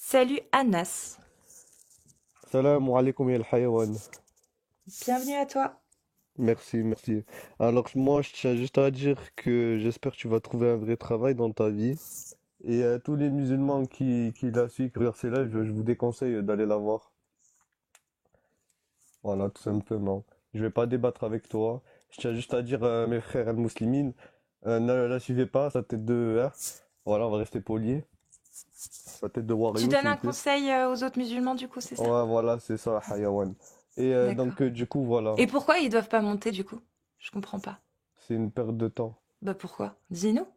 Salut Anas, Salam alaikum ya al-hayawan. bienvenue à toi. Merci, merci. Alors moi, je tiens juste à dire que j'espère que tu vas trouver un vrai travail dans ta vie. Et tous les musulmans qui la suivent, qui regardent ses lives, je vous déconseille d'aller la voir. Voilà, tout simplement. Je vais pas débattre avec toi. Je tiens juste à dire à mes frères al-muslimines, ne la suivez pas, sa tête de R. Voilà, on va rester poli. Sa tête de Tu Wario, donnes s'il un vous plaît. conseil aux autres musulmans du coup, c'est ça? Ouais, voilà, c'est ça, hayawan. Et D'accord. donc, du coup, voilà. Et pourquoi ils doivent pas monter du coup? Je comprends pas. C'est une perte de temps. Bah pourquoi? Dis-nous.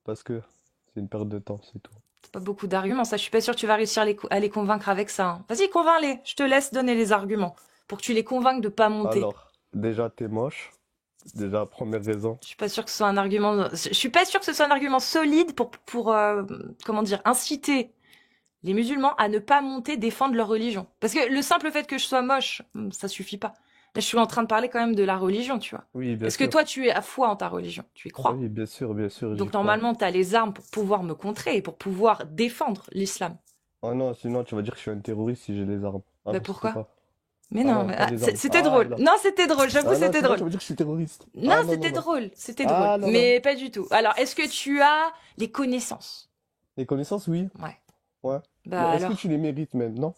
Parce que c'est une perte de temps, c'est tout. C'est pas beaucoup d'arguments, ça je suis pas sûre que tu vas réussir à les convaincre avec ça, hein. Vas-y, convainc-les, je te laisse donner les arguments pour que tu les convainques de pas monter. Alors, déjà, t'es moche. Déjà, première raison. Je suis pas sûre que ce soit un argument. Je suis pas sûre que ce soit un argument solide pour comment dire inciter les musulmans à ne pas monter défendre leur religion. Parce que le simple fait que je sois moche, ça suffit pas. Là, je suis en train de parler quand même de la religion, tu vois. Oui, bien Parce que sûr. toi, tu es à foi en ta religion, tu y crois. Oui, bien sûr, j'y Donc crois. normalement, tu as les armes pour pouvoir me contrer et pour pouvoir défendre l'islam. Oh non, sinon tu vas dire que je suis un terroriste si j'ai les armes. Ben Surtout pourquoi? pas. Mais Ah non, non, mais, pas les armes. c'était Ah drôle. là. Non, c'était drôle, j'avoue, Ah non, c'était sinon drôle. tu vas dire que je suis terroriste. Non, Ah non, non, c'était non. drôle, c'était drôle. Ah non, non. Mais pas du tout. Alors, est-ce que tu as les connaissances? Les connaissances, oui. Ouais. Ouais. Mais Bah est-ce que alors, tu les mérites même? Non?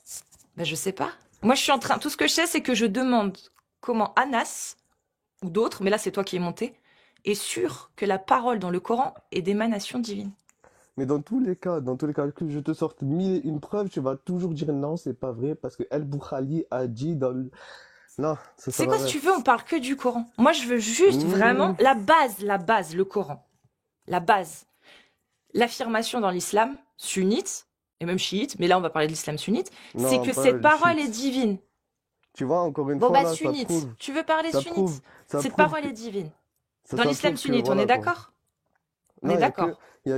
bah je sais pas. Moi, je suis en train. Tout ce que je sais, c'est que je demande comment Anas ou d'autres, mais là c'est toi qui es monté, est sûr que la parole dans le Coran est d'émanation divine. Mais dans tous les cas que je te sorte mille et une preuves, tu vas toujours dire non, c'est pas vrai, parce que El-Bukhari a dit dans le... Non, ça C'est sert à quoi si rien. tu veux, on parle que du Coran. Moi je veux juste vraiment Hmm. la base, le Coran. La base. L'affirmation dans l'islam sunnite, et même chiite, mais là on va parler de l'islam sunnite, c'est Non, que pas cette le parole est shit. divine. Tu vois, encore une Bon fois, bah là, sunnite, tu veux parler ça sunnite. prouve, Cette parole est divine. Dans ça l'islam prouve que, sunnite, on est voilà, quoi. d'accord? On est Non, d'accord. il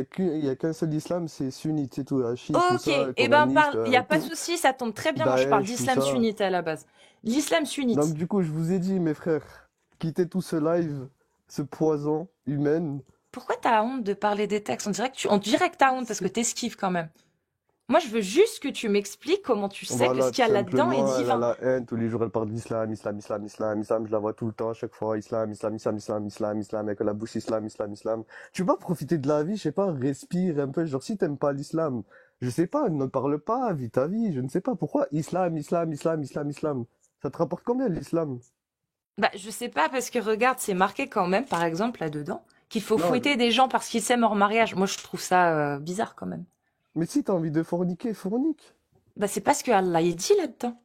y a qu'un seul islam, c'est sunnite, c'est tout. Chiite, tout Ok, ça, eh ben communiste, il y a pas de souci, ça tombe très bien. Moi, je parle Daesh, tout d'islam ça. sunnite à la base. L'islam Donc, sunnite. du coup, je vous ai dit, mes frères, quittez tout ce live, ce poison humain. Pourquoi t'as honte de parler des textes? On dirait que t'as honte parce que C'est- t'esquives quand même. Moi, je veux juste que tu m'expliques comment tu sais que ce Voilà, qu'il tout y a là-dedans est simplement, elle a divin. la haine, tous les jours, elle parle d'islam, islam, islam, islam, islam, je la vois tout le temps, à chaque fois, islam, islam, islam, islam, islam, islam, avec la bouche, islam, islam, islam. Tu vas profiter de la vie, je sais pas, respire un peu, genre, si t'aimes pas l'islam, je sais pas, ne parle pas, vis ta vie, je ne sais pas pourquoi, islam, islam, islam, islam, islam. Ça te rapporte combien l'islam? Bah, je sais pas parce que regarde, c'est marqué quand même, par exemple là-dedans, qu'il faut Non, fouetter des gens parce qu'ils s'aiment hors mariage. Moi, je trouve ça bizarre quand même. mais si t'as envie de forniquer, fornique. Bah, c'est pas ce que Allah y dit là-dedans.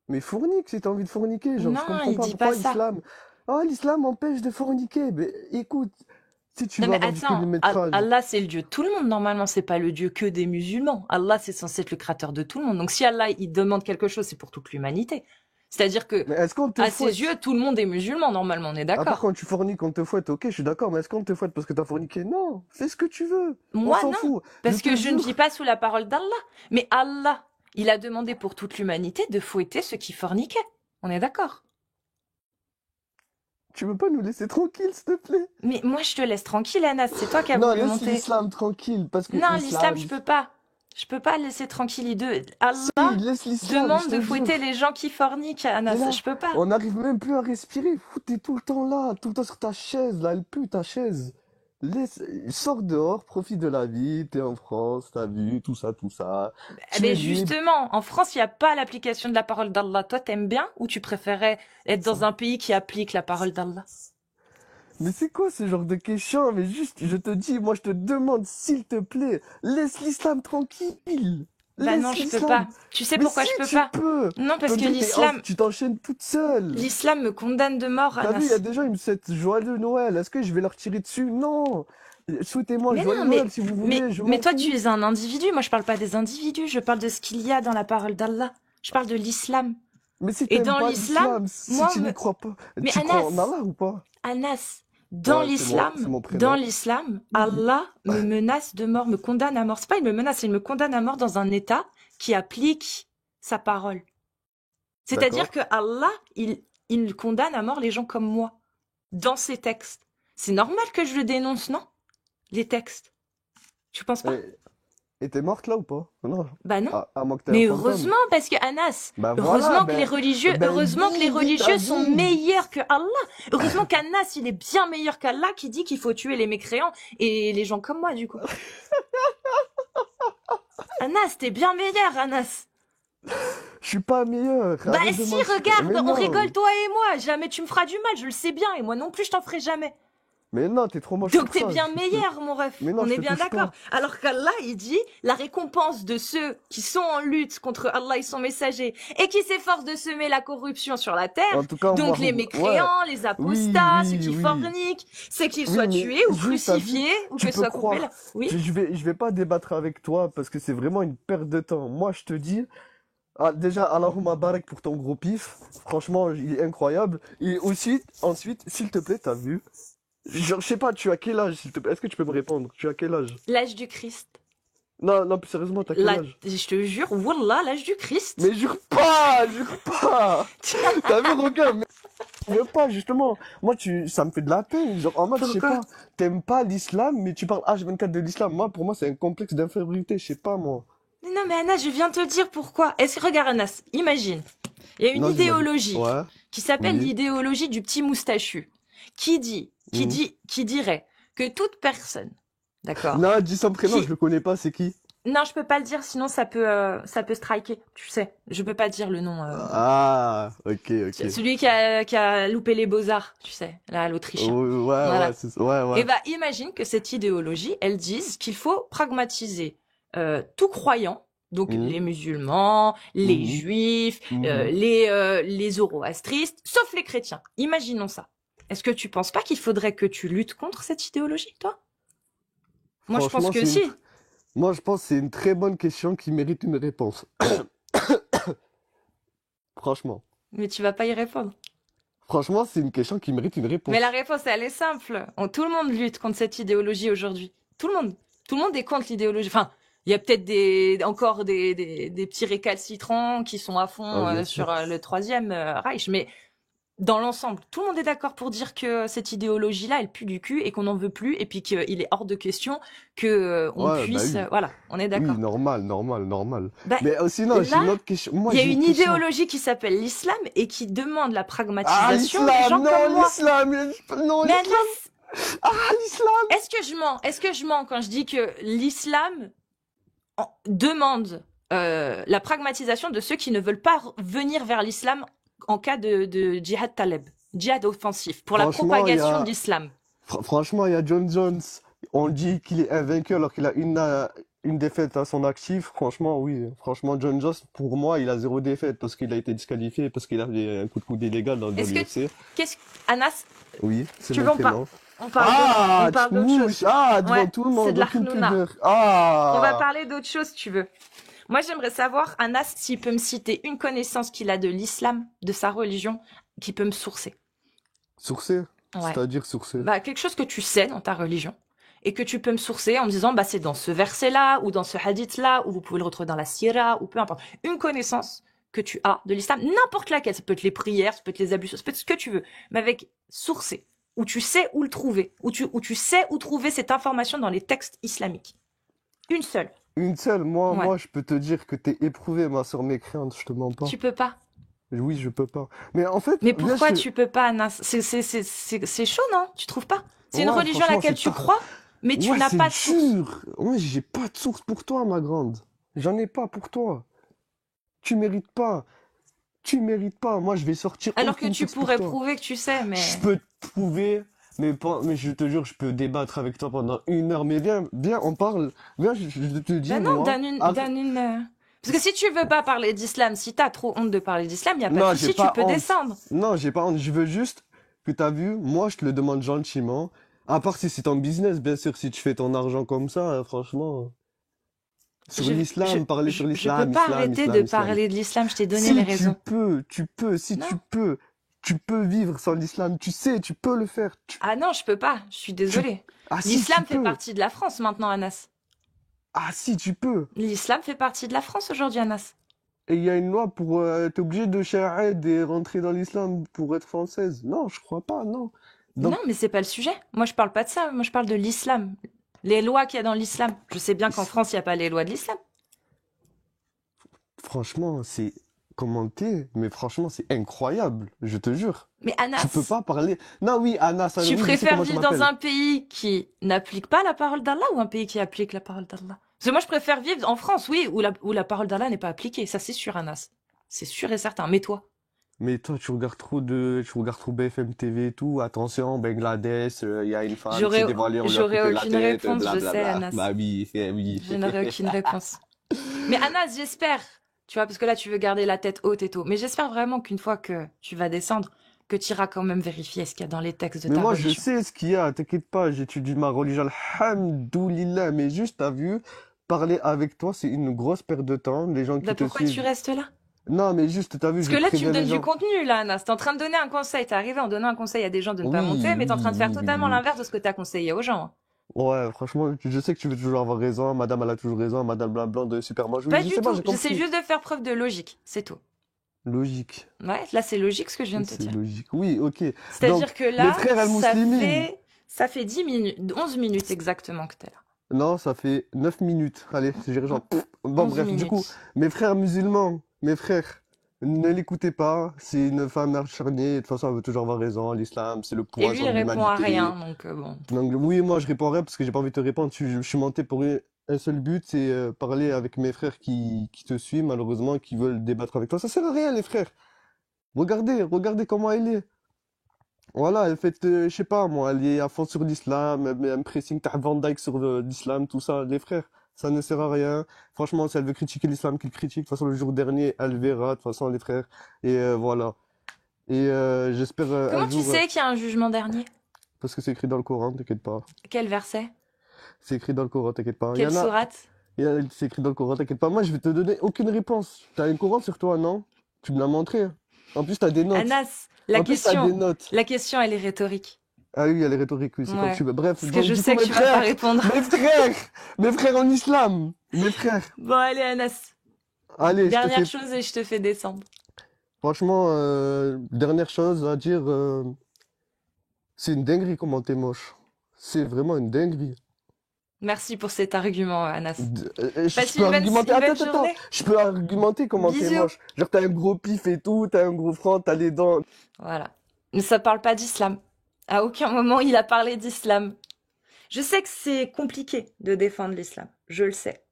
Mais fornique si t'as envie de forniquer, genre, je Non, comprends il pas dit pas pourquoi ça. l'islam. Ah, l'islam empêche de forniquer. Mais écoute, si tu Non veux mais avoir du attends, kilométrage. Allah c'est le Dieu de tout le monde normalement, c'est pas le Dieu que des musulmans. Allah c'est censé être le créateur de tout le monde. Donc si Allah il demande quelque chose, c'est pour toute l'humanité. C'est-à-dire que Mais est-ce qu'on te à ses fouette? yeux, tout le monde est musulman normalement, on est À part d'accord. quand tu forniques, on te fouette, ok, je suis d'accord, mais est-ce qu'on te fouette parce que t'as forniqué? Non, fais ce que tu veux. On Moi s'en non, fout. Je parce te que je ne vis jure. pas sous la parole d'Allah. Mais Allah, il a demandé pour toute l'humanité de fouetter ceux qui forniquaient. On est d'accord. Tu veux pas nous laisser tranquille, s'il te plaît? Mais moi je te laisse tranquille Anas, c'est toi qui as Non, voulu laisse monter. l'islam tranquille, parce que Non, l'islam islam. je peux pas. Je peux pas le laisser tranquille. Si, Allah laisse l'islam, je demande de te fouetter jure. les gens qui forniquent T'es Anas, là. je peux pas. On n'arrive même plus à respirer. Fou, t'es tout le temps là, tout le temps sur ta chaise, là, elle pue ta chaise. Laisse, sors dehors, profite de la vie, t'es en France, t'as vu, tout ça, tout ça. Eh Tu ben es libre. justement, en France, il n'y a pas l'application de la parole d'Allah. Toi, t'aimes bien ou tu préférais être dans un pays qui applique la parole d'Allah? Mais c'est quoi ce genre de question? Mais juste, je te dis, moi je te demande, s'il te plaît, laisse l'islam tranquille. Bah non, Laisse je peux l'islam. pas. Tu sais Mais pourquoi si je peux tu pas? peux. Non, parce On que dirait que tu t'enchaînes toute seule. l'islam me condamne de mort, T'as vu, il y a Anas. des gens, ils me souhaitent joyeux Noël. Est-ce que je vais leur tirer dessus? Non. Souhaitez-moi Mais joyeux non, Noël si vous voulez, je mais m'en toi, tu fous. es un individu. Moi, je parle pas des individus. Je parle de ce qu'il y a dans la parole d'Allah. Je parle de l'islam. Mais si Et t'aimes dans pas l'islam, l'islam, si moi, tu n'y crois pas, mais tu crois en Anas, Allah ou pas? Anas, Ouais, c'est moi, c'est mon dans prénom. l'islam, Allah me menace de mort, me condamne à mort. C'est pas il me menace, il me condamne à mort dans un état qui applique sa parole. C'est-à-dire D'accord? que Allah, il condamne à mort les gens comme moi, dans ses textes. C'est normal que je le dénonce, non? Les textes. Tu penses pas? Et t'es morte là ou pas? Non. Bah non. À moins que t'aies un Mais fantôme. heureusement, parce que Anas, Bah voilà, heureusement que les dis ta religieux sont vie. meilleurs que Allah. Heureusement qu'Anas, il est bien meilleur qu'Allah qui dit qu'il faut tuer les mécréants et les gens comme moi, du coup. Anas, t'es bien meilleur, Anas. Je suis pas meilleur. Bah Arrête de si, mentir. regarde, Mais on non. rigole toi et moi. Jamais tu me feras du mal, je le sais bien, et moi non plus, je t'en ferai jamais. Mais non, t'es trop moche Donc pour t'es ça. bien meilleur, mon ref. Mais non, On je est te bien touche d'accord. pas. Alors qu'Allah, il dit, la récompense de ceux qui sont en lutte contre Allah et son messager et qui s'efforcent de semer la corruption sur la terre, En tout cas, donc les ouais. mécréants, les Oui, apostats, ceux oui, qui oui. forniquent, c'est qu'ils Oui, soient mais tués ou juste, t'as vu, crucifiés ou tu que peux soient coupés là. croire. Oui. Je vais pas débattre avec toi parce que c'est vraiment une perte de temps. Moi, je te dis, déjà, Allahumma barak pour ton gros pif. Franchement, il est incroyable. Et aussi, ensuite, s'il te plaît, t'as vu? Genre, je sais pas, tu as quel âge, s'il te plaît? Est-ce que tu peux me répondre? Tu as quel âge? L'âge du Christ. Non, non, plus sérieusement, t'as quel âge? Je te jure, wallah, l'âge du Christ. Mais jure pas, jure pas! T'as vu, regarde, mais jure pas, justement. Moi, ça me fait de la peine. Genre, en mode, je sais Pourquoi? pas, t'aimes pas l'islam, mais tu parles H24 de l'islam. Moi, pour moi, c'est un complexe d'infériorité, je sais pas, moi. Mais non, mais Anas, je viens te dire pourquoi. Est-ce que, regarde Anas, imagine, il y a une Non, dis-moi, dis. idéologie Ouais, qui s'appelle oui, l'idéologie du petit moustachu, hmm. qui dirait que toute personne, d'accord, Non, dis son prénom, je qui, le connais pas, c'est qui? non, je peux pas le dire, sinon ça peut striker, tu sais. Je peux pas dire le nom. Ah, ok, ok. Celui qui a loupé les beaux-arts, tu sais, là, l'Autrichien. Ouais, Voilà. ouais, Et ouais. bah, imagine que cette idéologie, elle dise qu'il faut pragmatiser tout croyant, donc Hmm, les musulmans, les hmm, juifs, hmm. les zoroastristes, sauf les chrétiens. Imaginons ça. Est-ce que tu penses pas qu'il faudrait que tu luttes contre cette idéologie, toi? Moi, je pense Franchement, que si. moi, je pense que c'est une très bonne question qui mérite une réponse. Franchement. Mais tu vas pas y répondre. Franchement, c'est une question qui mérite une Mais la réponse. réponse, elle est simple. Tout le monde lutte contre cette idéologie aujourd'hui. Tout le monde. Tout le monde est contre l'idéologie. Enfin, il y a peut-être encore des petits récalcitrants qui sont à Ah, fond bien sur sûr. le troisième Reich. Mais dans l'ensemble, tout le monde est d'accord pour dire que cette idéologie-là, elle pue du cul et qu'on n'en veut plus. Et puis qu'il est hors de question que on Ouais, bah puisse... oui. voilà, on est Oui, d'accord. normal, normal, normal. Bah, Mais sinon, j'ai là, une autre question. Moi, il y a j'ai une une question. idéologie qui s'appelle l'islam et qui demande la Ah, pragmatisation des l'islam! gens Non, comme moi. non, Mais l'islam! Anas, Ah, l'islam! est-ce que je mens? Est-ce que je mens quand je dis que l'islam demande la pragmatisation de ceux qui ne veulent pas venir vers l'islam en cas de djihad taleb, djihad offensif, pour la Franchement, propagation de l'islam? franchement, il y a John Jones. On dit qu'il est invaincu alors qu'il a une défaite à son actif. Franchement, oui. Franchement, John Jones, pour moi, il a zéro défaite parce qu'il a été disqualifié, parce qu'il a fait un coup de coude illégal dans Est-ce que l'UFC. qu'est-ce Anas, Oui, c'est tu mon veux prénom. on parle Ah, on tu parle te d'autre chose. mouches. Ah, devant Ouais, tout le c'est monde, de la aucune khnouna. pudeur. On va Ah, parler d'autre chose si tu veux. Moi, j'aimerais savoir, Anas, s'il peut me citer une connaissance qu'il a de l'islam, de sa religion, qui peut me sourcer. sourcé. Ouais. C'est-à-dire sourcé. Bah, quelque chose que tu sais dans ta religion et que tu peux me sourcer en me disant bah c'est dans ce verset-là ou dans ce hadith-là ou vous pouvez le retrouver dans la sira ou peu importe. Une connaissance que tu as de l'islam, n'importe laquelle, ça peut être les prières, ça peut être les ablutions, ça peut être ce que tu veux, mais avec sourcé, où tu sais où le trouver, où tu sais où trouver cette information dans les textes islamiques. Une seule. Une seule, Ouais. moi, je peux te dire que t'es éprouvée, ma soeur mécréante, je te mens pas. Tu peux pas. Oui, je peux pas. Mais en fait, Mais viens, pourquoi tu peux pas, Anas? C'est chaud, non? Tu trouves pas? C'est une Ouais, religion à franchement, laquelle c'est tu pas... crois, mais tu Ouais, n'as c'est pas de source. dur. Ouais, j'ai pas de source pour toi, ma grande. J'en ai pas pour toi. Tu mérites pas. Tu mérites pas. Moi, je vais sortir Alors que aucune tu source pour pourrais toi. prouver que tu sais, mais... Je peux te prouver, mais je te jure, je peux débattre avec toi pendant 1 heure. Mais viens, on parle. Viens, je te dis, Ben non, moi. donne une... Parce que si tu veux pas parler d'islam, si t'as trop honte de parler d'islam, y a pas de Non, j'ai souci, tu pas peux honte. descendre. Non, j'ai pas honte. Je veux juste que t'as vu, moi, je te le demande gentiment. À part si c'est ton business, bien sûr, si tu fais ton argent comme ça, franchement. Sur l'islam, parler sur Je peux l'islam, pas islam, arrêter islam, de islam. parler de l'islam, je t'ai donné les Si raisons. si Non. tu peux vivre sans l'islam, tu sais, tu peux le faire. Ah non, je peux pas, je suis désolée. Ah si, tu L'islam fait peux. partie de la France maintenant, Anas. Ah si, tu peux. L'islam fait partie de la France aujourd'hui, Anas. Et il y a une loi pour... t'es obligé de shahad et rentrer dans l'islam pour être française. Non, je crois pas, non. Non, Donc, mais c'est pas le sujet. Moi, je parle pas de ça, moi, je parle de l'islam. Les lois qu'il y a dans l'islam. Je sais bien qu'en France, il n'y a pas les lois de l'islam. Franchement, c'est commenté, mais franchement, c'est incroyable, je te jure. Mais Tu peux Anas, pas parler. Non, oui, Anna, ça, tu oui, je sais préfères comment tu vivre dans m'appelles. un pays qui n'applique pas la parole d'Allah ou un pays qui applique la parole d'Allah? Parce que moi, je préfère vivre en France, oui, où la parole d'Allah n'est pas appliquée. Ça, c'est sûr, Anas. C'est sûr et certain. Mais toi? Mais toi, tu regardes trop BFM TV et tout. Attention, Bangladesh, il y a une femme qui s'est J'aurais, dévoilée, on lui a j'aurais coupé la aucune tête, réponse, je sais, blablabla. Anas. Bah oui, oui. Je n'aurais aucune réponse. Mais Anas, j'espère, tu vois, parce que là, tu veux garder la tête haute et tout. Mais j'espère vraiment qu'une fois que tu vas descendre, que tu iras quand même vérifier ce qu'il y a dans les textes de Mais ta moi, je religion. sais ce qu'il y a, t'inquiète pas, j'étudie ma religion, alhamdoulilah. Mais juste, t'as vu, parler avec toi, c'est une grosse perte de temps. Les gens Bah, qui te pourquoi tu suivent. restes là? Non, mais juste, t'as vu, Parce je que là, tu me préviens les donnes du gens. contenu, là, Anas. T'es en train de donner un conseil. T'es arrivé en donnant un conseil à des gens de ne pas Oui, monter, mais t'es en oui, train de faire oui, oui, totalement oui. l'inverse de ce que t'as conseillé aux gens. Ouais, franchement, je sais que tu veux toujours avoir raison. Madame, elle a toujours raison. Madame Blanc Blanc de Superman. Pas Je du sais pas, tout. j'ai J'essaie compris. juste de faire preuve de logique. C'est tout. Logique. Ouais, là, c'est logique ce que je viens de te C'est dire. logique. Oui, ok. C'est-à-dire Donc, que mes là, frères al-Muslimin. ça fait 10 minutes, 11 minutes exactement que t'es là. Non, ça fait 9 minutes. Allez, j'ai genre. Bon, 11 bref, du coup, minutes. mes frères musulmans, mes frères, ne l'écoutez pas. C'est une femme acharnée. De toute façon, elle veut toujours avoir raison. L'islam, c'est le Et lui, il poison de répond à l'humanité. rien, donc bon. Donc, oui, moi, je réponds rien parce que j'ai pas envie de te répondre. Je suis monté pour un seul but, c'est parler avec mes frères qui te suivent, malheureusement, qui veulent débattre avec toi. Ça sert à rien, les frères. Regardez comment elle est. Voilà, elle fait, je sais pas, moi, elle est à fond sur l'islam, elle met un pressing t'as Van Dyke sur l'islam, tout ça. Les frères, ça ne sert à rien. Franchement, si elle veut critiquer l'islam, qu'elle critique. De toute façon, le jour dernier, elle verra, de toute façon, les frères. Et voilà. Et j'espère un Comment tu jour, sais qu'il y a un jugement dernier? parce que c'est écrit dans le Coran, t'inquiète pas. Quel verset? C'est écrit dans le Coran, t'inquiète pas. Il y Quelle en a, sourate? c'est écrit dans le Coran, t'inquiète pas. Moi, je vais te donner aucune réponse. T'as un Coran sur toi, non? Tu me l'as montré, hein. En plus, t'as des notes. Anas, En plus, t'as des notes. la question, elle est rhétorique. Ah oui, elle est rhétorique, oui, c'est comme tu Ouais. veux. Bref, Parce que donc je du sais coup, que tu vas pas répondre. mes frères en islam, mes frères. Bon, allez, Anas. Allez, je te Dernière fais, chose et je te fais descendre. franchement, dernière chose à dire, c'est une dinguerie comment t'es moche. C'est vraiment une dinguerie. Merci pour cet argument, Anas. Je Passe peux argumenter, une bonne attends, journée. je peux argumenter comment t'es Bisous. moche. Genre, t'as un gros pif et tout, t'as un gros front, t'as les dents. Voilà. Mais ça parle pas d'islam. À aucun moment il a parlé d'islam. Je sais que c'est compliqué de défendre l'islam. Je le sais.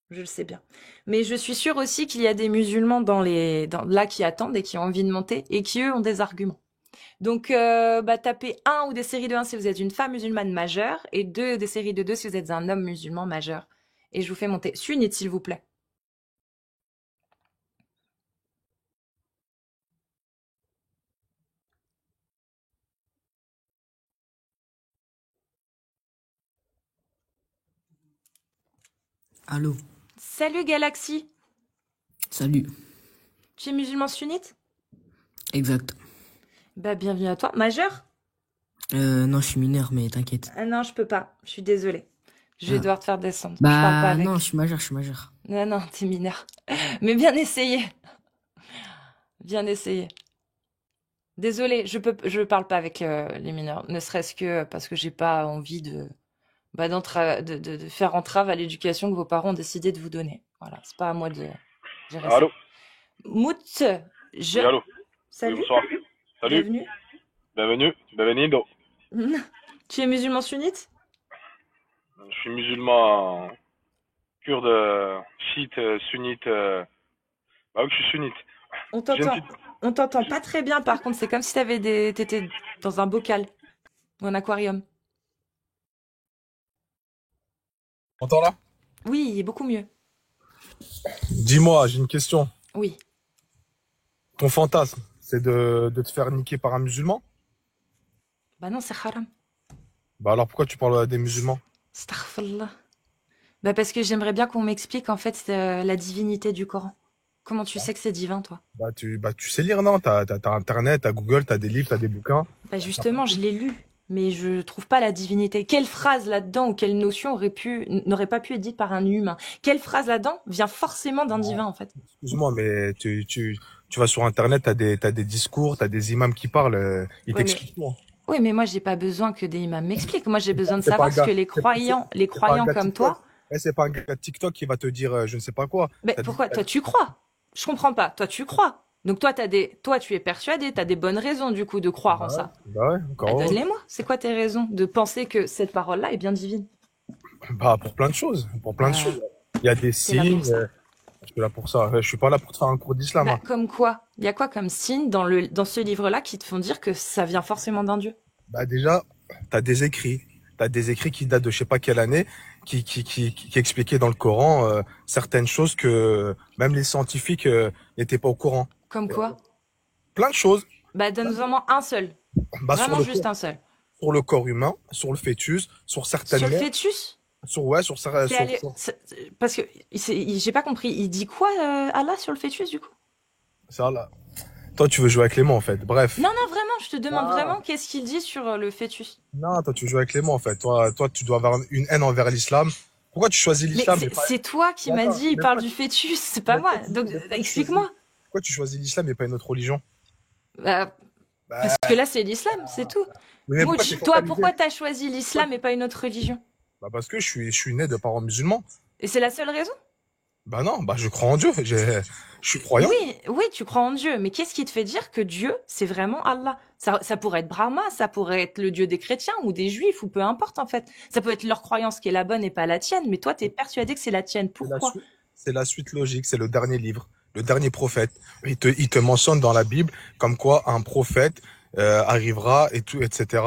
Je le sais bien. Mais je suis sûre aussi qu'il y a des musulmans là qui attendent et qui ont envie de monter et qui eux ont des arguments. Donc, tapez 1 ou des séries de 1 si vous êtes une femme musulmane majeure et 2 des séries de 2 si vous êtes un homme musulman majeur. Et je vous fais monter sunnite, s'il vous plaît. Allô, Salut Galaxy. salut. Tu es musulman sunnite? Exact. Bah, bienvenue à toi. Majeur? Non, je suis mineur, mais t'inquiète. Ah non, je peux pas. Je suis désolée. Je vais Ah. devoir te faire descendre. Je parle pas Bah avec. non, je suis majeur, je suis majeur. Non, non, t'es mineur. Mais bien essayé. Bien essayé. Désolée, je parle pas avec les mineurs. Ne serait-ce que parce que j'ai pas envie de faire entrave à l'éducation que vos parents ont décidé de vous donner. Voilà, c'est pas à moi de gérer ça. Allô? Mout, Oui, allô? Oui, Salut, bonsoir. Salut, bienvenue. bienvenue, bienvenido. Tu es musulman sunnite? Je suis musulman kurde, chiite, sunnite. Bah oui, je suis sunnite. On J'ai une t'entend. petite... On t'entend pas très bien par contre, c'est comme si t'étais dans un bocal ou un aquarium. T'entends là? Oui, beaucoup mieux. Dis-moi, j'ai une question. Oui. Ton fantasme, c'est de te faire niquer par un musulman? Bah non, c'est haram. Bah alors pourquoi tu parles des musulmans? Astaghfirullah. Bah parce que j'aimerais bien qu'on m'explique en fait la divinité du Coran. Comment tu sais que c'est divin, toi? Bah tu sais lire, non? T'as Internet, t'as Google, t'as des livres, t'as des bouquins. Bah justement, je l'ai lu, mais je trouve pas la divinité. Quelle phrase là-dedans ou quelle notion n'aurait pas pu être dite par un humain? Quelle phrase là-dedans vient forcément d'un divin en fait? Excuse-moi, mais tu vas sur Internet, t'as des discours, t'as des imams qui parlent, ils Ouais, mais t'expliquent tout, hein. Oui, mais moi, j'ai pas besoin que des imams m'expliquent. Moi, j'ai besoin de C'est pas un savoir ce que gars, les c'est pas un croyants gars comme TikTok. toi. C'est pas un gars TikTok qui va te dire je ne sais pas quoi. Mais T'as dit, pourquoi? Toi, tu crois. Je comprends pas. Toi, tu crois. Donc, toi, tu es persuadé. T'as des bonnes raisons, du coup, de croire en ça. bah ouais, Bah, encore heureux. donne-les-moi. C'est quoi tes raisons de penser que cette parole-là est bien divine? Bah, pour plein de choses. Pour plein de Bah, choses. Il y a des t'es là signes. pour ça. Je suis là pour ça. Je suis pas là pour te faire un cours d'islam. Bah, Hein. comme quoi? Il y a quoi comme signe dans ce livre-là qui te font dire que ça vient forcément d'un Dieu? Bah, déjà, t'as des écrits. T'as des écrits qui datent de je sais pas quelle année, qui expliquaient dans le Coran certaines choses que même les scientifiques n'étaient pas au courant. Comme quoi? Plein de choses. Bah, donne-nous vraiment un seul. Bah, Vraiment juste un seul. sur le corps humain, sur le fœtus, sur certaines Sur le mères, fœtus? T'es allé... Parce que j'ai pas compris. Il dit quoi, Allah, sur le fœtus, du coup? ça là. Toi, tu veux jouer avec les mots, en fait. Bref. Non, non, vraiment, je te demande Ah. vraiment qu'est-ce qu'il dit sur le fœtus. Non, toi, tu veux jouer avec les mots, en fait. Toi, tu dois avoir une haine envers l'islam. Pourquoi tu choisis Mais l'islam c'est toi qui m'as Attends, dit, il mais parle pas- du fœtus, c'est pas mais moi. pas- Donc, mais pas- explique-moi. Pourquoi tu choisis l'islam et pas une autre religion Bah, Bah, parce que là, c'est l'islam, c'est tout. oui, mais pourquoi Mouch, t'es toi, focalisé pourquoi t'as choisi l'islam et pas une autre religion? Bah, parce que je suis né de parents musulmans. Et c'est la seule raison? Bah non, bah je crois en Dieu. Je suis croyant. Oui, oui, tu crois en Dieu, mais qu'est-ce qui te fait dire que Dieu, c'est vraiment Allah? Ça pourrait être Brahma, ça pourrait être le Dieu des chrétiens ou des juifs, ou peu importe en fait. Ça peut être leur croyance qui est la bonne et pas la tienne, mais toi, t'es persuadé que c'est la tienne. C'est la Pourquoi? suite, c'est la suite logique. C'est le dernier livre, le dernier prophète. Il te mentionne dans la Bible comme quoi un prophète arrivera et tout, etc.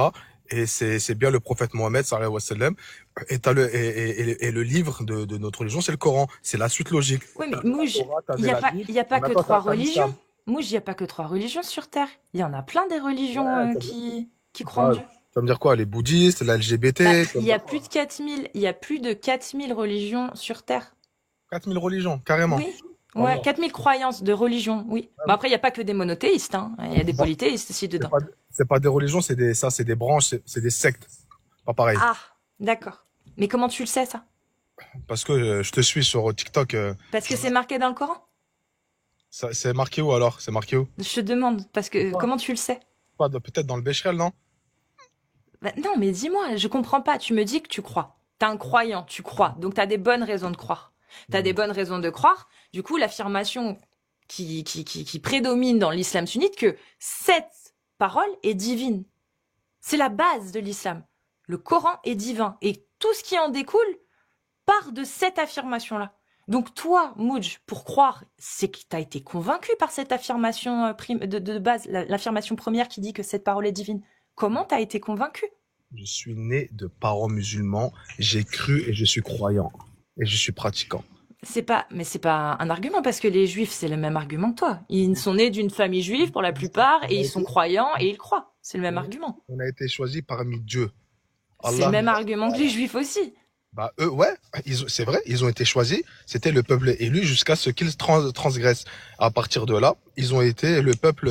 Et c'est bien le prophète Mohammed sallallahu alayhi wa sallam. Et le livre de notre religion, c'est le Coran. C'est la suite logique. Oui, mais T'avais la Mouj, Torah, il t'avais n'y a la pas, Bible, il y a pas que maintenant, trois t'as l'islam. religions. Mouj, il n'y a pas que trois religions sur Terre. Il y en a plein des religions Ouais, qui croient en Ouais. Dieu. Tu vas me dire quoi? Les bouddhistes, la LGBT, Bah, tu vas il me y a dire quoi? plus de 4000, il y a plus de 4000 religions sur Terre. 4000 religions, carrément. Oui. Oh Ouais, non. 4000 croyances de religions, oui. Ah Bon, oui. après, il n'y a pas que des monothéistes, hein. Il y a des Bon, polythéistes aussi c'est dedans. pas, c'est pas des religions, c'est des branches, c'est des sectes. Pas pareil. Ah, d'accord. Mais comment tu le sais, ça? Parce que je te suis sur TikTok. Parce que c'est marqué dans le Coran? C'est marqué où alors? C'est marqué où? Je te demande, parce que Quoi? comment tu le sais? Pas peut-être dans le Bécherel, non? Bah, non, mais dis-moi, je comprends pas. Tu me dis que tu crois. T'es un croyant, tu crois. Donc t'as des bonnes raisons de croire. T'as des bonnes raisons de croire. Du coup, l'affirmation qui prédomine dans l'islam sunnite, que cette parole est divine. C'est la base de l'islam. Le Coran est divin. Et tout ce qui en découle part de cette affirmation-là. Donc toi, Mouj, pour croire, c'est que tu as été convaincu par cette affirmation de base, l'affirmation première qui dit que cette parole est divine. Comment tu as été convaincu? Je suis né de parents musulmans, j'ai cru et je suis croyant. Et je suis pratiquant. Mais c'est pas un argument parce que les juifs, c'est le même argument que toi. Ils sont nés d'une famille juive pour la plupart et ils sont croyants et ils croient. C'est le même argument. On a été choisis parmi Dieu. C'est le même argument que les juifs aussi. Bah eux, ouais, c'est vrai, ils ont été choisis. C'était le peuple élu jusqu'à ce qu'ils transgressent. À partir de là, ils ont été le peuple,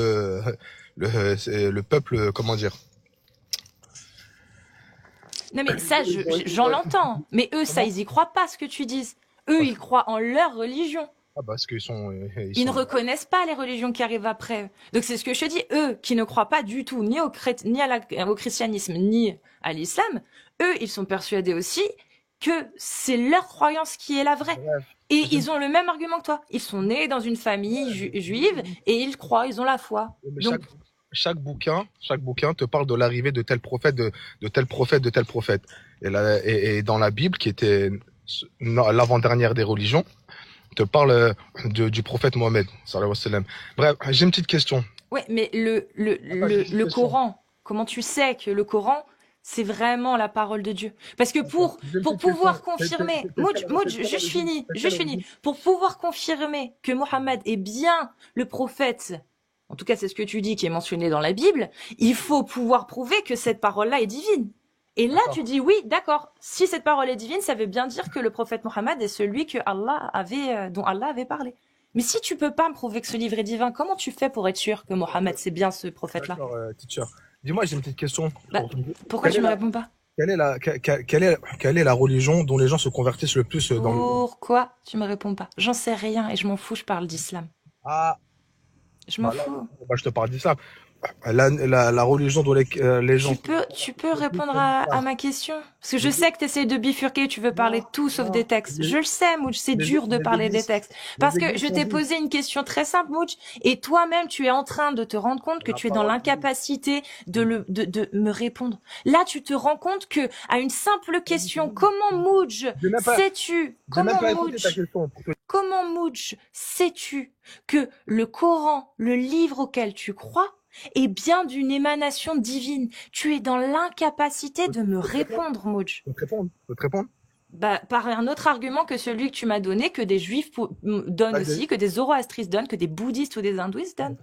le peuple, comment dire? Non mais ça, j'en l'entends. Mais eux, ça, ils y croient pas ce que tu dises. Eux, ils croient en leur religion. Ah parce qu'ils sont, Ils ne reconnaissent pas les religions qui arrivent après. Donc c'est ce que je te dis. Eux, qui ne croient pas du tout ni au christianisme, ni à l'islam, eux, ils sont persuadés aussi que c'est leur croyance qui est la vraie. Bref. Et ils ont le même argument que toi. Ils sont nés dans une famille juive et ils croient, ils ont la foi. Mais Donc, chaque bouquin te parle de l'arrivée de tel prophète, de tel prophète, de tel prophète. Et dans la Bible, qui était l'avant-dernière des religions, te parle du prophète Mohammed, sallallahu alayhi wa sallam. Bref, j'ai une petite question. ouais, mais le Coran, comment tu sais que le Coran, c'est vraiment la parole de Dieu? Parce que pour pouvoir confirmer, Moudj, juste fini. Pour pouvoir confirmer que Mohammed est bien le prophète, en tout cas c'est ce que tu dis qui est mentionné dans la Bible, il faut pouvoir prouver que cette parole-là est divine. Et là, tu dis oui, d'accord. Si cette parole est divine, ça veut bien dire que le prophète Mohammed est celui que dont Allah avait parlé. Mais si tu peux pas me prouver que ce livre est divin, comment tu fais pour être sûr que Mohammed c'est bien ce prophète-là? D'accord, teacher. Dis-moi, j'ai une petite question. Bah, pourquoi tu me réponds pas? Quelle est la religion dont les gens se convertissent le plus dans le monde? Pourquoi tu me réponds pas? J'en sais rien et je m'en fous, je parle d'islam. Ah, Je m'en bah là, fous. bah, je te parle d'islam. La religion dont les gens... Tu peux répondre à ma question? Parce que je sais que tu essayes de bifurquer, tu veux parler de tout sauf des textes. Je le sais, Mouch, c'est dur de parler des textes. Parce que je t'ai posé une question très simple, Mouch, et toi-même, tu es en train de te rendre compte que tu es dans l'incapacité de me répondre. Là, tu te rends compte que, à une simple question, comment Mouch sais-tu, comment Mouch sais-tu que le Coran, le livre auquel tu crois, est bien d'une émanation divine? Tu es dans l'incapacité de me répondre, Mouch. Je peux te répondre? Bah, par un autre argument que celui que tu m'as donné, que des juifs donnent aussi, que des zoroastristes donnent, que des bouddhistes ou des hindouistes donnent.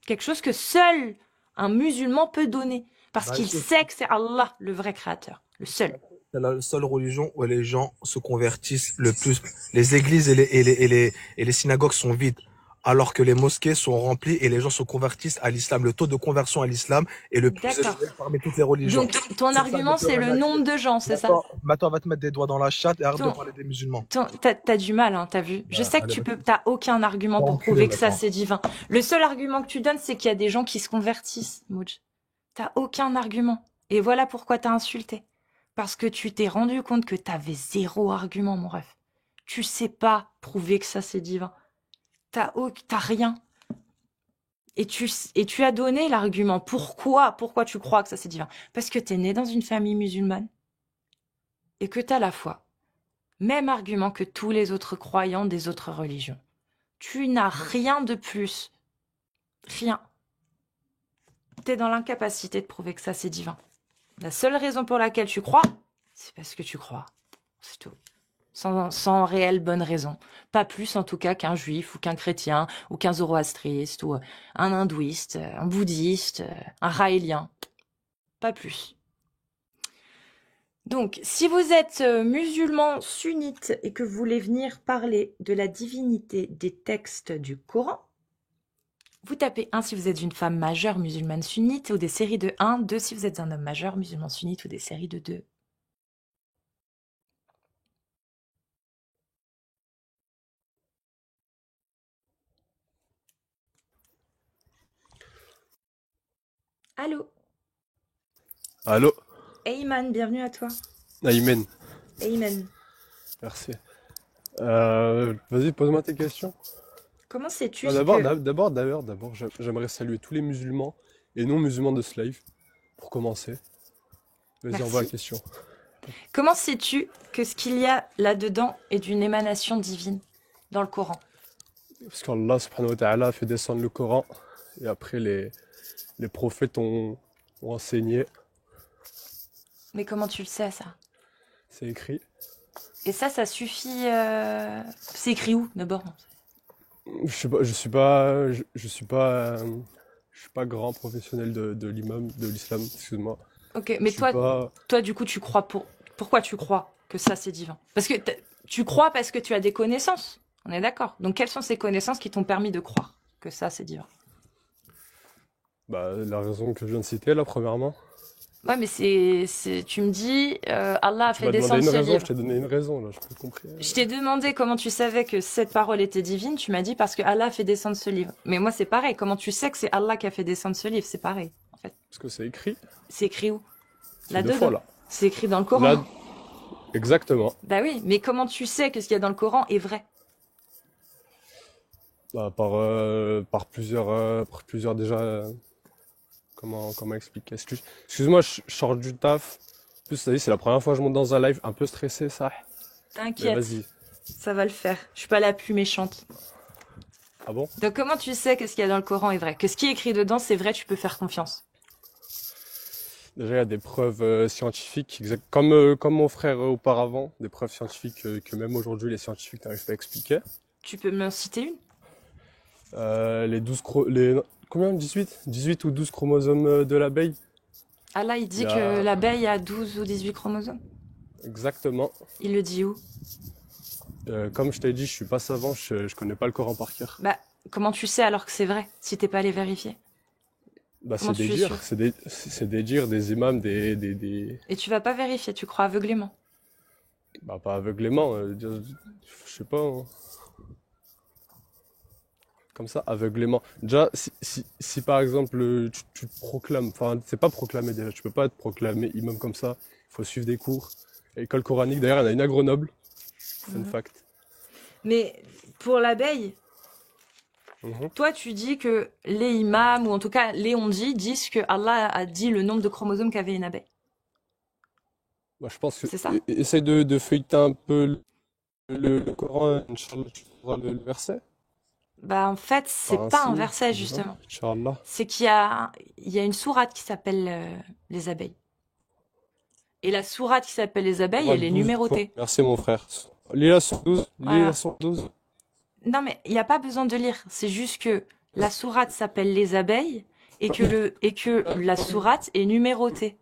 Quelque chose que seul un musulman peut donner. Parce qu'il sait que c'est Allah, le vrai créateur. Le seul. C'est la seule religion où les gens se convertissent le plus. Les églises et les synagogues sont vides, alors que les mosquées sont remplies et les gens se convertissent à l'islam. Le taux de conversion à l'islam est le plus élevé parmi toutes les religions. Donc, ton argument, c'est le nombre de gens, c'est ça? Maintenant, on va te mettre des doigts dans la chatte et arrête de parler des musulmans. T'as du mal, hein, t'as vu? Je sais que t'as aucun argument pour prouver que ça, c'est divin. Le seul argument que tu donnes, c'est qu'il y a des gens qui se convertissent, Mouj. T'as aucun argument. Et voilà pourquoi t'as insulté. Parce que tu t'es rendu compte que t'avais zéro argument, mon ref. Tu sais pas prouver que ça, c'est divin. T'as rien. Et tu as donné l'argument. Pourquoi tu crois que ça, c'est divin? Parce que t'es né dans une famille musulmane. Et que t'as la foi. Même argument que tous les autres croyants des autres religions. Tu n'as rien de plus. Rien. T'es dans l'incapacité de prouver que ça, c'est divin. La seule raison pour laquelle tu crois, c'est parce que tu crois. C'est tout. Sans réelle bonne raison. Pas plus, en tout cas, qu'un juif, ou qu'un chrétien, ou qu'un zoroastriste, ou un hindouiste, un bouddhiste, un raélien. Pas plus. Donc, si vous êtes musulman sunnite et que vous voulez venir parler de la divinité des textes du Coran, vous tapez 1 si vous êtes une femme majeure musulmane sunnite ou des séries de 1, 2 si vous êtes un homme majeur musulman sunnite ou des séries de 2. Allô? Allô? Ayman, bienvenue à toi. Aymen. Ayman. Merci. Vas-y, pose-moi tes questions. Comment sais-tu D'abord, j'aimerais saluer tous les musulmans et non-musulmans de ce live, pour commencer. Vas-y, Merci. envoie la question. Comment sais-tu que ce qu'il y a là-dedans est d'une émanation divine dans le Coran? Parce qu'Allah subhanahu wa ta'ala a fait descendre le Coran, et après les prophètes ont enseigné. Mais comment tu le sais, ça? C'est écrit. Et ça suffit... C'est écrit où, d'abord? Je suis pas grand professionnel de l'islam, excuse-moi. Ok, mais toi, du coup, tu crois pourquoi tu crois que ça, c'est divin? Parce que tu crois parce que tu as des connaissances. On est d'accord. Donc, quelles sont ces connaissances qui t'ont permis de croire que ça, c'est divin? Bah, la raison que je viens de citer, là, premièrement. Ouais, mais tu me dis, Allah a fait descendre ce livre. Je t'ai donné une raison, là, je peux compris. Je t'ai demandé comment tu savais que cette parole était divine, tu m'as dit parce que Allah a fait descendre ce livre. Mais moi, c'est pareil. Comment tu sais que c'est Allah qui a fait descendre ce livre? C'est pareil, en fait. Parce que c'est écrit. C'est écrit où? Là-dedans. Là. C'est écrit dans le Coran. Là... Exactement. Bah oui, mais comment tu sais que ce qu'il y a dans le Coran est vrai? Bah, par plusieurs déjà... Comment expliquer? Excuse-moi, je sors du taf. En plus, c'est la première fois que je monte dans un live, un peu stressé, ça. T'inquiète. Vas-y. Ça va le faire. Je suis pas la plus méchante. Ah bon? Donc comment tu sais que ce qu'il y a dans le Coran est vrai? Que ce qui est écrit dedans, c'est vrai, tu peux faire confiance? Déjà, il y a des preuves scientifiques, comme mon frère auparavant, des preuves scientifiques que même aujourd'hui les scientifiques n'arrivent pas à expliquer. Tu peux m'en citer une? Combien? 18 ou 12 chromosomes de l'abeille. Allah, il dit que l'abeille a 12 ou 18 chromosomes? Exactement. Il le dit où? Comme je t'ai dit, je suis pas savant, je connais pas le Coran par cœur. Bah, comment tu sais alors que c'est vrai, si t'es pas allé vérifier? Bah, c'est des dires, des imams, des... Et tu vas pas vérifier, tu crois aveuglément? Bah, pas aveuglément, je sais pas. Hein. comme ça, aveuglément. Déjà, si par exemple tu te proclames, enfin, c'est pas proclamé déjà, tu peux pas te proclamer imam comme ça, il faut suivre des cours. École coranique, d'ailleurs, il y en a une à Grenoble, fun Mhm. fact. Mais pour l'abeille, Mhm. toi, tu dis que les imams, ou en tout cas les ondis, disent que Allah a dit le nombre de chromosomes qu'avait une abeille. Moi, je pense que C'est ça? essaye de feuilleter un peu le Coran, Inch'Allah, tu trouveras le verset. Bah, en fait, Par c'est un pas un signe, verset, disons, justement. Inch'Allah. C'est il y a une sourate qui s'appelle les abeilles. Et la sourate qui s'appelle les abeilles, Sourate elle est 12. numérotée. Merci mon frère. Lis-la sur 12. Lis-la Voilà. sur 12. Non, mais il n'y a pas besoin de lire. C'est juste que la sourate s'appelle les abeilles et que la sourate est numérotée.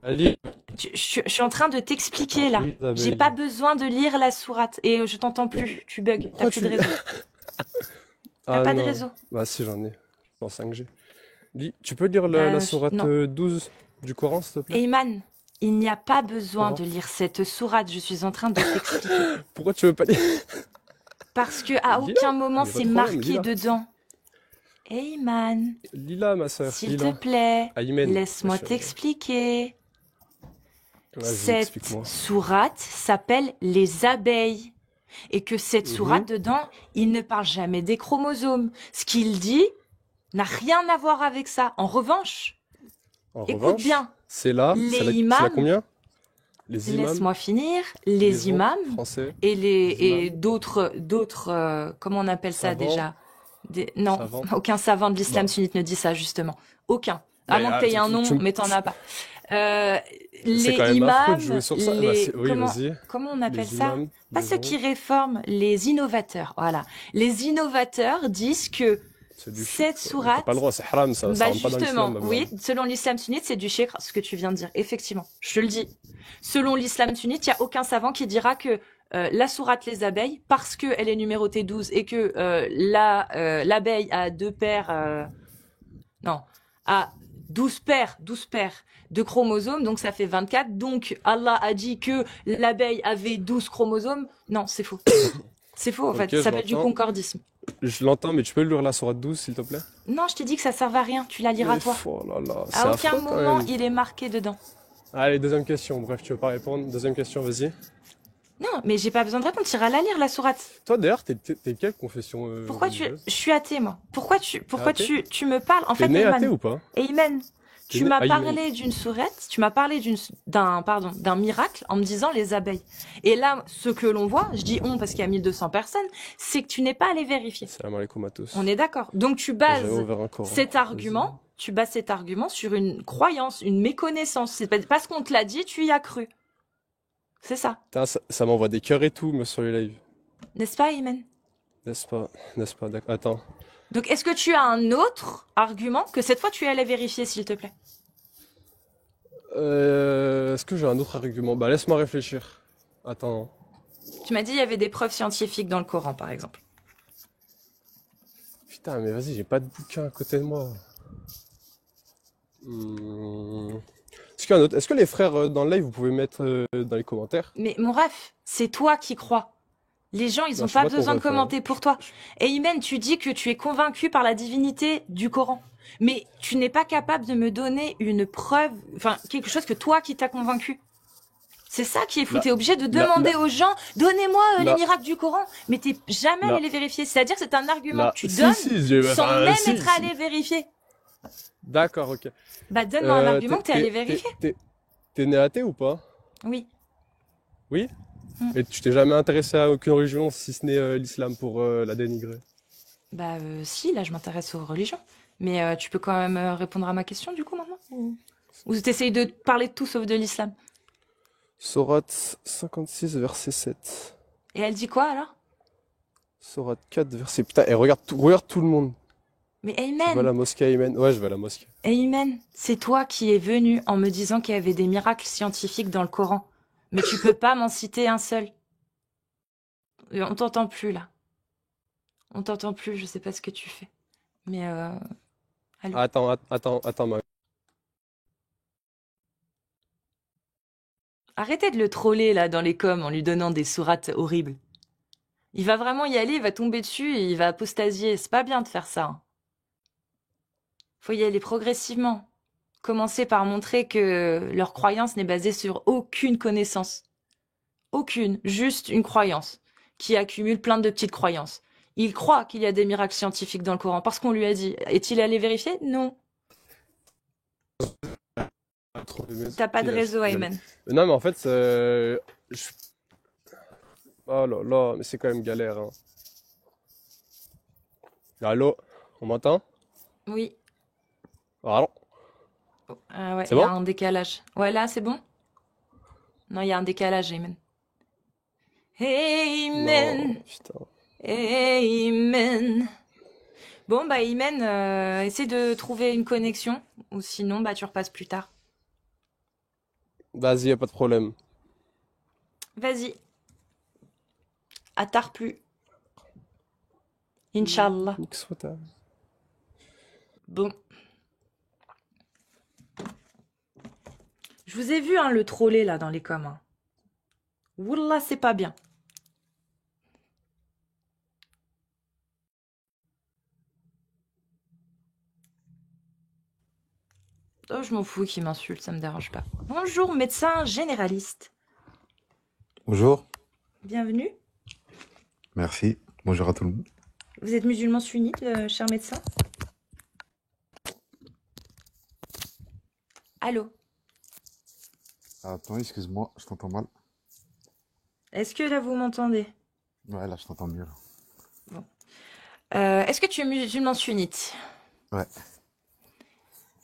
Lis Je suis en train de t'expliquer là. les J'ai abeilles. pas besoin de lire la sourate et je t'entends plus. Tu bugs. T'as Pourquoi plus de tu... réseau. T'as Ah pas de non. réseau. Bah si, j'en ai. En 5G. Tu peux lire la sourate Non. 12 du Coran, s'il te plaît? Eyman, il n'y a pas besoin Coran. de lire cette sourate. Je suis en train de t'expliquer. Pourquoi tu veux pas lire? Parce que à Lis-la. aucun moment Il y a pas c'est de problème, marqué lis-la. dedans. Eyman, Lis-la, ma sœur. s'il te Lis-la. plaît, Amen. laisse-moi Machallah. t'expliquer. Vas-y, Cette explique-moi. sourate s'appelle les abeilles. Et que cette sourate, dedans, il ne parle jamais des chromosomes. Ce qu'il dit n'a rien à voir avec ça. En revanche, En écoute revanche, bien, c'est là, les c'est la imams, combien? Les imams, laisse-moi finir, les les autres, imams français, et les et imams, d'autres, comment on appelle ça savants, déjà? Non, savants. aucun savant de l'islam Bah, sunnite ne dit ça, justement. Aucun. À mais, moins que tu aies un nom, mais t'en as pas. c'est Les quand même affreux de imams, jouer sur ça. Bah, oui, comment vas-y. on appelle Les ça? imams, Pas les ceux qui autres, réforment, les innovateurs. Voilà. Les innovateurs disent que c'est du cette shirk. T'as pas le sourate, droit, c'est haram, ça bah rentre pas dans justement, l'islam, oui, Babylone. selon l'islam sunnite, c'est du shirk, ce que tu viens de dire. Effectivement, je te le dis. Selon l'islam sunnite, il y a aucun savant qui dira que la sourate les abeilles, parce que elle est numérotée 12 et que l'abeille a deux paires, non, a 12 paires de chromosomes, donc ça fait 24. Donc Allah a dit que l'abeille avait 12 chromosomes. Non, c'est faux. C'est faux, en Ok, fait. je Ça s'appelle du l'entends. concordisme. Je l'entends, mais tu peux lire la sourate 12, s'il te plaît? Non, je t'ai dit que ça servait à rien. Tu la liras Mais toi. oh là là, c'est À aucun affreux quand moment, même. il est marqué dedans. Allez, deuxième question. Bref, tu veux pas répondre? Deuxième question, vas-y. Non, mais j'ai pas besoin de répondre. Tu iras la lire, la sourate. Toi, d'ailleurs, t'es quelle confession Pourquoi religieuse? je suis athée, moi. Pourquoi athée? tu me parles? En T'es fait, né athée Eyman. ou pas? Eyman, T'es tu né m'as Ayman. parlé d'une sourate, tu m'as parlé d'un miracle en me disant les abeilles. Et là, ce que l'on voit, je dis on parce qu'il y a 1200 personnes, c'est que tu n'es pas allé vérifier. Salam alaikum à tous. On est d'accord. Donc tu J'avais bases ouvert un Coran. cet argument, sur une croyance, une méconnaissance. C'est parce qu'on te l'a dit, tu y as cru. C'est ça. Putain, ça m'envoie des cœurs et tout, me sur les lives. N'est-ce pas, Imen? N'est-ce pas? N'est-ce pas? D'accord. Attends. Donc est-ce que tu as un autre argument que cette fois tu es allé vérifier, s'il te plaît? Est-ce que j'ai un autre argument? Bah, laisse-moi réfléchir. Attends. Tu m'as dit il y avait des preuves scientifiques dans le Coran, par exemple. Putain, mais vas-y, j'ai pas de bouquin à côté de moi. Est-ce qu'il y a un autre? Est-ce que les frères dans le live, vous pouvez mettre dans les commentaires? Mais mon ref, c'est toi qui crois. Les gens, ils Non, n'ont je suis pas pas ton besoin de ref, hein. commenter pour toi. Et Imen, tu dis que tu es convaincu par la divinité du Coran. Mais tu n'es pas capable de me donner une preuve, enfin, quelque chose que toi qui t'as convaincu. C'est ça qui est fou. Là, T'es obligé de là, demander là, aux gens, donnez-moi les là, miracles du Coran. Mais t'es jamais là, allé les vérifier. C'est-à-dire que c'est un argument là. que tu Si, donnes si, j'ai, sans enfin, même si, être si. allé vérifier. D'accord, ok. Bah, donne-moi un argument T'es, que t'es allé t'es, vérifier. t'es né athée ou pas? Oui. Oui? Mm. Et tu t'es jamais intéressé à aucune religion si ce n'est l'islam pour la dénigrer? Bah, si, là, je m'intéresse aux religions. Mais tu peux quand même répondre à ma question, du coup, maintenant? Ou t'essayes de parler de tout sauf de l'islam? Sourate 56, verset 7. Et elle dit quoi, alors? Sourate 4, verset... Putain, et regarde tout le monde. Mais Tu vas à Amen, la mosquée, Amen? Ouais, je vais à la mosquée. Amen, c'est toi qui es venu en me disant qu'il y avait des miracles scientifiques dans le Coran. Mais tu peux pas m'en citer un seul. On t'entend plus, là. On t'entend plus, je sais pas ce que tu fais. Mais allô? Attends, Arrêtez de le troller, là, dans les coms, en lui donnant des sourates horribles. Il va vraiment y aller, il va tomber dessus et il va apostasier. C'est pas bien de faire ça, hein. Faut y aller progressivement. Commencer par montrer que leur croyance n'est basée sur aucune connaissance. Aucune, juste une croyance qui accumule plein de petites croyances. Il croit qu'il y a des miracles scientifiques dans le Coran parce qu'on lui a dit. Est-il allé vérifier? Non. T'as pas de réseau, Ayman. Non, mais en fait, oh là là, mais c'est quand même galère, hein. Allô? On m'entend? Oui. Allô? Ah ouais, C'est il y a bon? un décalage. Ouais, là, c'est bon? Non, il y a un décalage, Ayman. Amen. Non, putain. Amen. Bon, bah, Ayman, essaie de trouver une connexion. Ou sinon, bah, tu repasses plus tard. Vas-y, y a pas de problème. Vas-y. À tard plus. Inch'Allah. Nique soit ta- Bon. Je vous ai vu, hein, le troller, là, dans les coms, hein. Wallah, c'est pas bien. Oh, je m'en fous qu'il m'insulte, ça me dérange pas. Bonjour, médecin généraliste. Bonjour, Bienvenue. merci. Bonjour à tout le monde. Vous êtes musulman sunnite, cher médecin? Allô? Attends, excuse-moi, je t'entends mal. Est-ce que là, vous m'entendez? Ouais, là, je t'entends mieux. Là. Est-ce que tu es musulman sunnite? Ouais.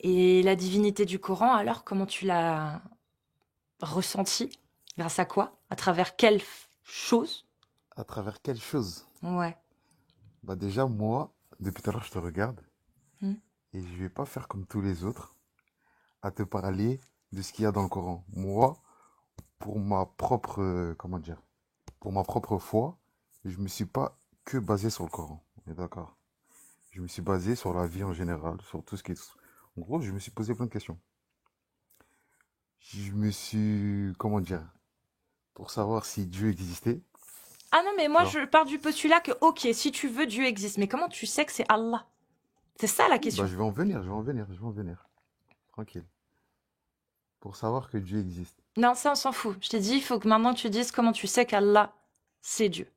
Et la divinité du Coran, alors, comment tu l'as ressenti? Grâce à quoi? À travers quelle chose? À travers quelle chose? Ouais. Bah déjà, moi, depuis tout à l'heure, je te regarde Hmm. et je vais pas faire comme tous les autres à te parler de ce qu'il y a dans le Coran. Moi, pour ma propre, comment dire, pour ma propre foi, je me suis pas que basé sur le Coran. On est d'accord? Je me suis basé sur la vie en général, sur tout ce qui est... En gros, je me suis posé plein de questions. Je me suis, comment dire, pour savoir si Dieu existait. Ah non, mais moi, Alors, je pars du postulat que, ok, si tu veux, Dieu existe. Mais comment tu sais que c'est Allah? C'est ça la bah, question. je vais en venir, je vais en venir, je vais en venir. Tranquille. Pour savoir que Dieu existe. Non, ça, on s'en fout. Je t'ai dit, il faut que maintenant tu dises comment tu sais qu'Allah, c'est Dieu.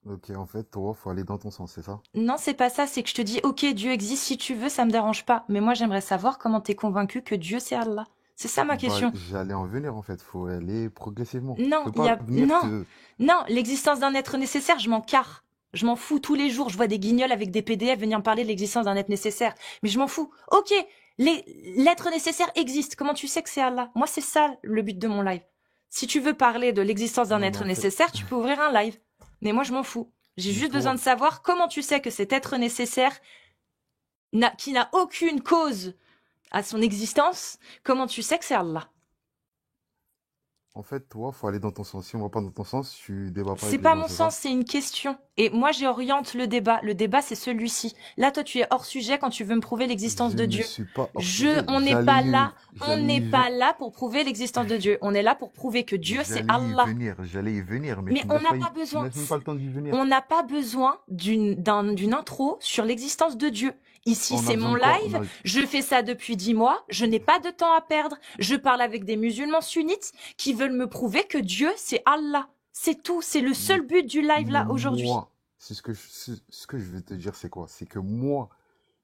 Ok, en fait, toi, faut aller dans ton sens, c'est ça? Non, c'est pas ça. C'est que je te dis, ok, Dieu existe si tu veux, ça me dérange pas. Mais moi, j'aimerais savoir comment t'es convaincu que Dieu, c'est Allah. C'est ça ma Bah, question. j'allais en venir, en fait. Faut aller progressivement. Je Non, peux il y pas a... venir Non, te... non, l'existence d'un être nécessaire, je m'en carre. Je m'en fous tous les jours. Je vois des guignols avec des PDF venir me parler de l'existence d'un être nécessaire. Mais je m'en fous. Ok, l'être nécessaire existe. Comment tu sais que c'est Allah? Moi, c'est ça le but de mon live. Si tu veux parler de l'existence d'un Non, mais être en fait, nécessaire, tu peux ouvrir un live. Mais moi, je m'en fous. J'ai mais juste besoin toi, de savoir comment tu sais que cet être nécessaire, qui n'a aucune cause à son existence, comment tu sais que c'est Allah? en fait, toi, faut aller dans ton sens. Si on va pas dans ton sens, tu débats pas C'est avec les pas gens, mon c'est sens, ça? c'est une question. Et moi, j'oriente le débat. Le débat, c'est celui-ci. Là, toi, tu es hors sujet quand tu veux me prouver l'existence Je de ne Dieu. suis pas hors sujet. On n'est pas là. On J'allais n'est y, pas là pour prouver l'existence de Dieu. On est là pour prouver que Dieu, c'est Allah. j'allais y venir, mais Mais tu on me laisses n'a pas, pas tu me besoin. laisses même pas le temps d'y venir. On n'a pas besoin d'une intro sur l'existence de Dieu. Ici, On a c'est besoin mon de quoi? live. Je fais ça depuis 10 mois. Je n'ai pas de temps à perdre. Je parle avec des musulmans sunnites qui veulent me prouver que Dieu, c'est Allah. C'est tout. C'est le seul but du live là aujourd'hui. Moi, c'est ce que je vais te dire, c'est quoi? C'est que moi,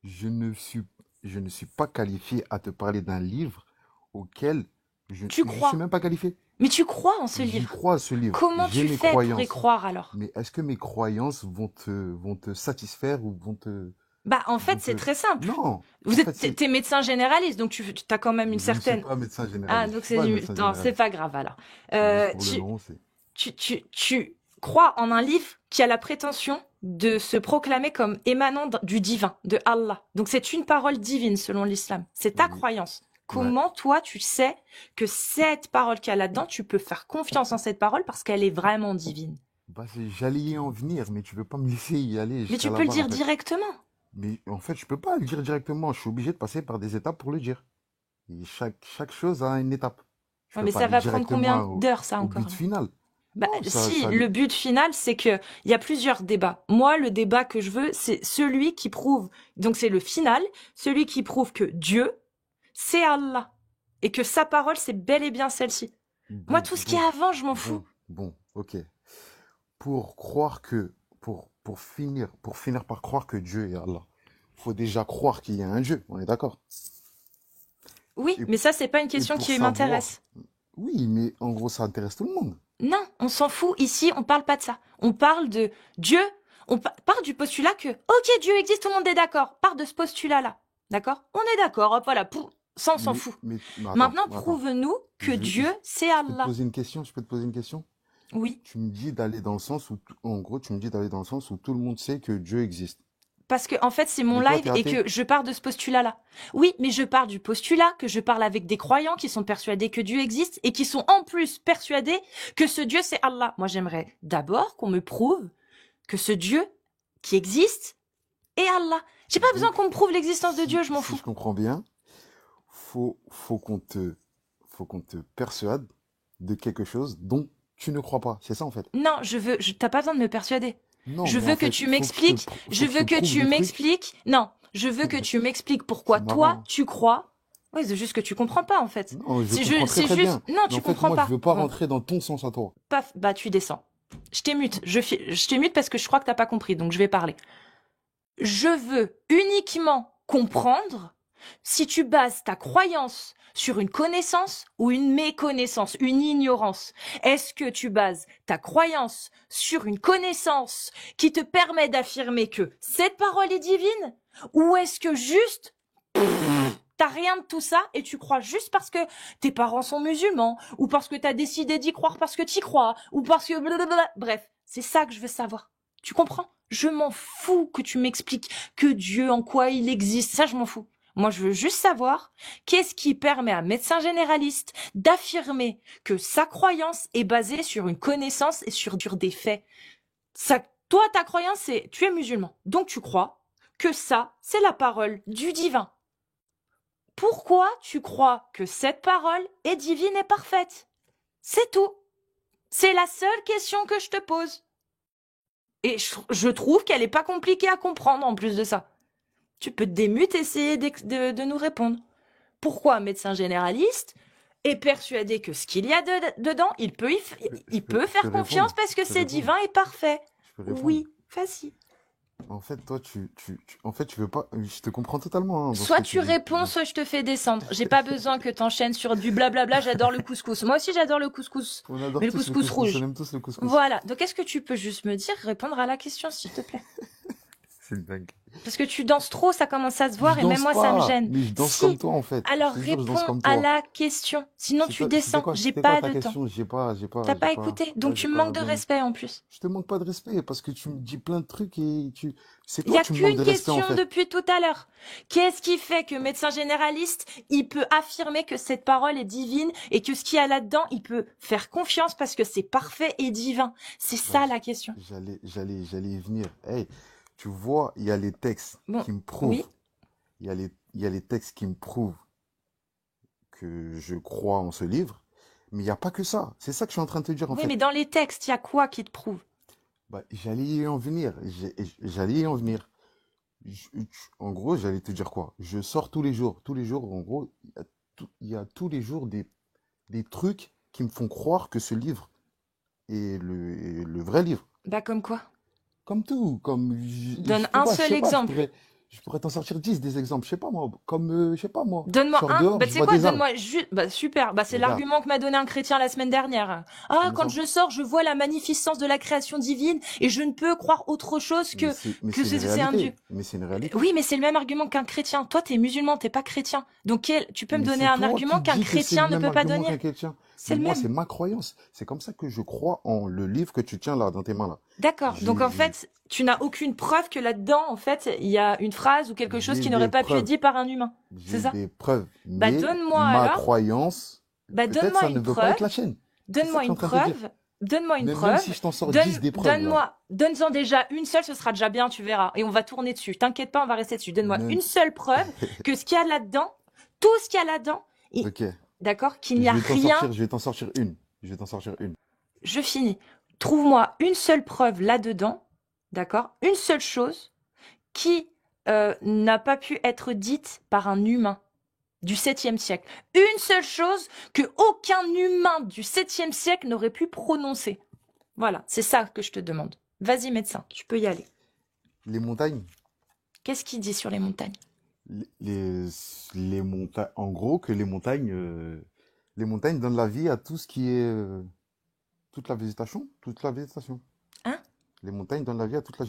je ne suis pas qualifié à te parler d'un livre auquel Tu je crois. suis même pas qualifié. Mais tu crois en ce J'y livre. crois à ce livre. Comment J'ai tu mes fais pour y croyances. croire alors? Mais est-ce que mes croyances vont te satisfaire ou Bah, en vont fait, c'est te... très simple. Non. Vous En êtes, fait, c'est... t'es médecin généraliste, donc tu as quand même une Je ne suis certaine. pas médecin Ah, généraliste. donc Je suis pas médecin non, c'est généraliste. pas grave alors. C'est juste pour le Tu, nom, c'est... tu crois en un livre qui a la prétention de se proclamer comme émanant du divin, de Allah. Donc c'est une parole divine selon l'islam. C'est ta Oui. croyance. Ouais. Comment toi tu sais que cette parole qu'il y a là-dedans, tu peux faire confiance en cette parole parce qu'elle est vraiment divine? Bah, j'allais y en venir, mais tu veux pas me laisser y aller Mais jusqu'à tu peux le là-bas, dire en fait. directement. Mais en fait, je peux pas le dire directement. Je suis obligé de passer par des étapes pour le dire. Et chaque chose a une étape. Je Ouais, peux mais pas ça aller va prendre combien directement d'heures ça au encore? but final. Bah, Non, si, le but final, c'est que il y a plusieurs débats. Moi, le débat que je veux, c'est celui qui prouve, donc c'est le final, celui qui prouve que Dieu, c'est Allah. Et que sa parole, c'est bel et bien celle-ci. Moi, Bon, tout ce qui est bon, avant, je m'en fous. bon, ok. Pour croire que, pour finir par croire que Dieu est Allah, faut déjà croire qu'il y a un Dieu, on est d'accord? Oui, Et, mais ça, c'est pas une et question pour qui savoir, m'intéresse. oui, mais en gros, ça intéresse tout le monde. Non, on s'en fout. Ici, on parle pas de ça. On parle de Dieu. On part du postulat que, ok, Dieu existe, tout le monde est d'accord. Part de ce postulat-là. D'accord? On est d'accord, hop, voilà. Ça, on s'en fout. Mais attends, Maintenant, attends. prouve-nous que Je, Dieu, je, c'est je peux te Allah. poser une question? Je peux te poser une question? Oui. Tu me dis d'aller dans le sens où, en gros, tu me dis d'aller dans le sens où tout le monde sait que Dieu existe. Parce que, en fait, c'est mon Mais toi, live t'es et athée? que je pars de ce postulat-là. Oui, mais je pars du postulat que je parle avec des croyants qui sont persuadés que Dieu existe et qui sont en plus persuadés que ce Dieu, c'est Allah. Moi, j'aimerais d'abord qu'on me prouve que ce Dieu qui existe est Allah. J'ai pas besoin Donc, qu'on me prouve l'existence de Dieu, je m'en si fous. je comprends bien, faut qu'on te persuade de quelque chose dont tu ne crois pas. C'est ça, en fait. Non, t'as pas besoin de me persuader. Non, Je mais veux en que fait, tu faut que m'expliques, je faut que veux je que prouve tu des trucs. m'expliques, non, je veux que C'est tu m'expliques pourquoi toi, marrant. tu crois. Oui, c'est juste que tu comprends pas, en fait. Non, je C'est comprends très c'est très juste, bien. non, Mais tu en fait, comprends moi, pas. je veux pas Bon, rentrer dans ton sens à toi. paf, bah, tu descends. Je t'émute, je t'émute parce que je crois que t'as pas compris, donc je vais parler. Je veux uniquement comprendre si tu bases ta croyance sur une connaissance ou une méconnaissance, une ignorance. Est-ce que tu bases ta croyance sur une connaissance qui te permet d'affirmer que cette parole est divine? Ou est-ce que juste t'as rien de tout ça et tu crois juste parce que tes parents sont musulmans ou parce que t'as décidé d'y croire parce que t'y crois ou parce que blablabla. Bref, c'est ça que je veux savoir. Tu comprends? Je m'en fous que tu m'expliques que Dieu, en quoi il existe. Ça, je m'en fous. Moi, je veux juste savoir qu'est-ce qui permet à un médecin généraliste d'affirmer que sa croyance est basée sur une connaissance et sur des faits. Ça, toi, ta croyance, c'est tu es musulman. Donc, tu crois que ça, c'est la parole du divin. Pourquoi tu crois que cette parole est divine et parfaite? C'est tout. C'est la seule question que je te pose. Et je trouve qu'elle est pas compliquée à comprendre en plus de ça. Tu peux te démute et essayer de nous répondre. Pourquoi un médecin généraliste est persuadé que ce qu'il y a dedans, il peut Je faire peux confiance répondre. parce que Je peux c'est répondre. divin et parfait? Je peux répondre. Oui, vas-y. En fait, toi, en fait, tu veux pas. Je te comprends totalement, hein, dans ce Soit que tu dis. réponds, soit je te fais descendre. J'ai pas besoin que t'enchaînes sur du blablabla. J'adore le couscous. Moi aussi, j'adore le couscous. On adore Mais le tous le couscous couscous. rouge. On aime tous le couscous. Voilà. Donc, est-ce que tu peux juste me dire, répondre à la question, s'il te plaît? C'est une dingue. Parce que tu danses trop, ça commence à se voir Je et même danse moi, ça me pas, gêne. mais je danse Si. comme toi, en fait. Alors, Je te jure, je danse réponds comme à toi. la question. Sinon, tu descends. J'ai C'était pas quoi ta de temps. question? J'ai pas, T'as pas écouté. Donc, tu me manques de respect en plus. Je te manque pas de respect parce que tu me dis plein de trucs et c'est Il y toi a qui me manques qu'une de respect, en question fait. depuis tout à l'heure. Qu'est-ce qui fait que médecin généraliste, il peut affirmer que cette parole est divine et que ce qu'il y a là-dedans, il peut faire confiance parce que c'est parfait et divin? C'est ça Ouais, la question. j'allais y venir. Hey, tu vois, il y a les textes Bon, qui me prouvent. oui. Il y a les textes qui me prouvent que je crois en ce livre, mais il n'y a pas que ça. C'est ça que je suis en train de te dire, en Oui, fait. mais dans les textes, il y a quoi qui te prouve? Bah, j'allais y en venir. J'allais y en venir. En gros, j'allais te dire quoi? Je sors tous les jours. Tous les jours, en gros, il y a tous les jours des trucs qui me font croire que ce livre est le vrai livre. Bah, comme quoi? Comme tout, comme Donne je peux un pas, je seul sais pas, exemple. je pourrais t'en sortir 10 des exemples, je sais pas moi, comme je sais pas moi. Je Donne-moi sors un. dehors, Bah, je tu sais vois quoi, des arbres. donne-moi juste. Bah, super. Bah, c'est Regarde, l'argument que m'a donné un chrétien la semaine dernière. Ah, comment quand ça? je sors, je vois la magnificence de la création divine et je ne peux croire autre chose Mais que, mais que c'est une c'est un Dieu. réalité. Mais c'est une réalité. Oui, mais c'est le même argument qu'un chrétien. Toi, t'es musulman, t'es pas chrétien. Donc, tu peux me Mais donner c'est un toi argument qui qu'un dis que c'est chrétien le ne même peut pas argument qu'un donner. chrétien. C'est Mais le moi, même. c'est ma croyance. C'est comme ça que je crois en le livre que tu tiens là, dans tes mains là. D'accord. Donc, en J'ai fait, tu n'as aucune preuve que là-dedans, en fait, il y a une phrase ou quelque chose j'ai qui des n'aurait pas pu être preuves. dit par un humain. C'est J'ai ça? des preuves. Bah, Mais donne-moi ma alors. croyance, Bah, peut-être donne-moi ça ne une veut pas être preuve. la chaîne. C'est ça Donne-moi que je suis en une train de te dire. preuve. Donne-moi une Même si preuve. je t'en sors 10 des preuves là. Donne-en déjà une seule, ce sera déjà bien, tu verras. Et on va tourner dessus. T'inquiète pas, on va rester dessus. Donne-moi Même. une seule preuve que ce qu'il y a là-dedans, tout ce qu'il y a là-dedans, Ok. d'accord, qu'il n'y a rien. Je vais t'en sortir une. Je vais t'en sortir une. je finis. Trouve-moi une seule preuve là-dedans, d'accord? Une seule chose qui n'a pas pu être dite par un humain du 7e siècle. Une seule chose que aucun humain du 7e siècle n'aurait pu prononcer. Voilà, c'est ça que je te demande. Vas-y, médecin, tu peux y aller. Les montagnes. Qu'est-ce qu'il dit sur les montagnes? Les montagnes. En gros, que les montagnes donnent la vie à tout ce qui est toute la végétation. Toute la végétation. Hein? Les montagnes donnent la vie à toute la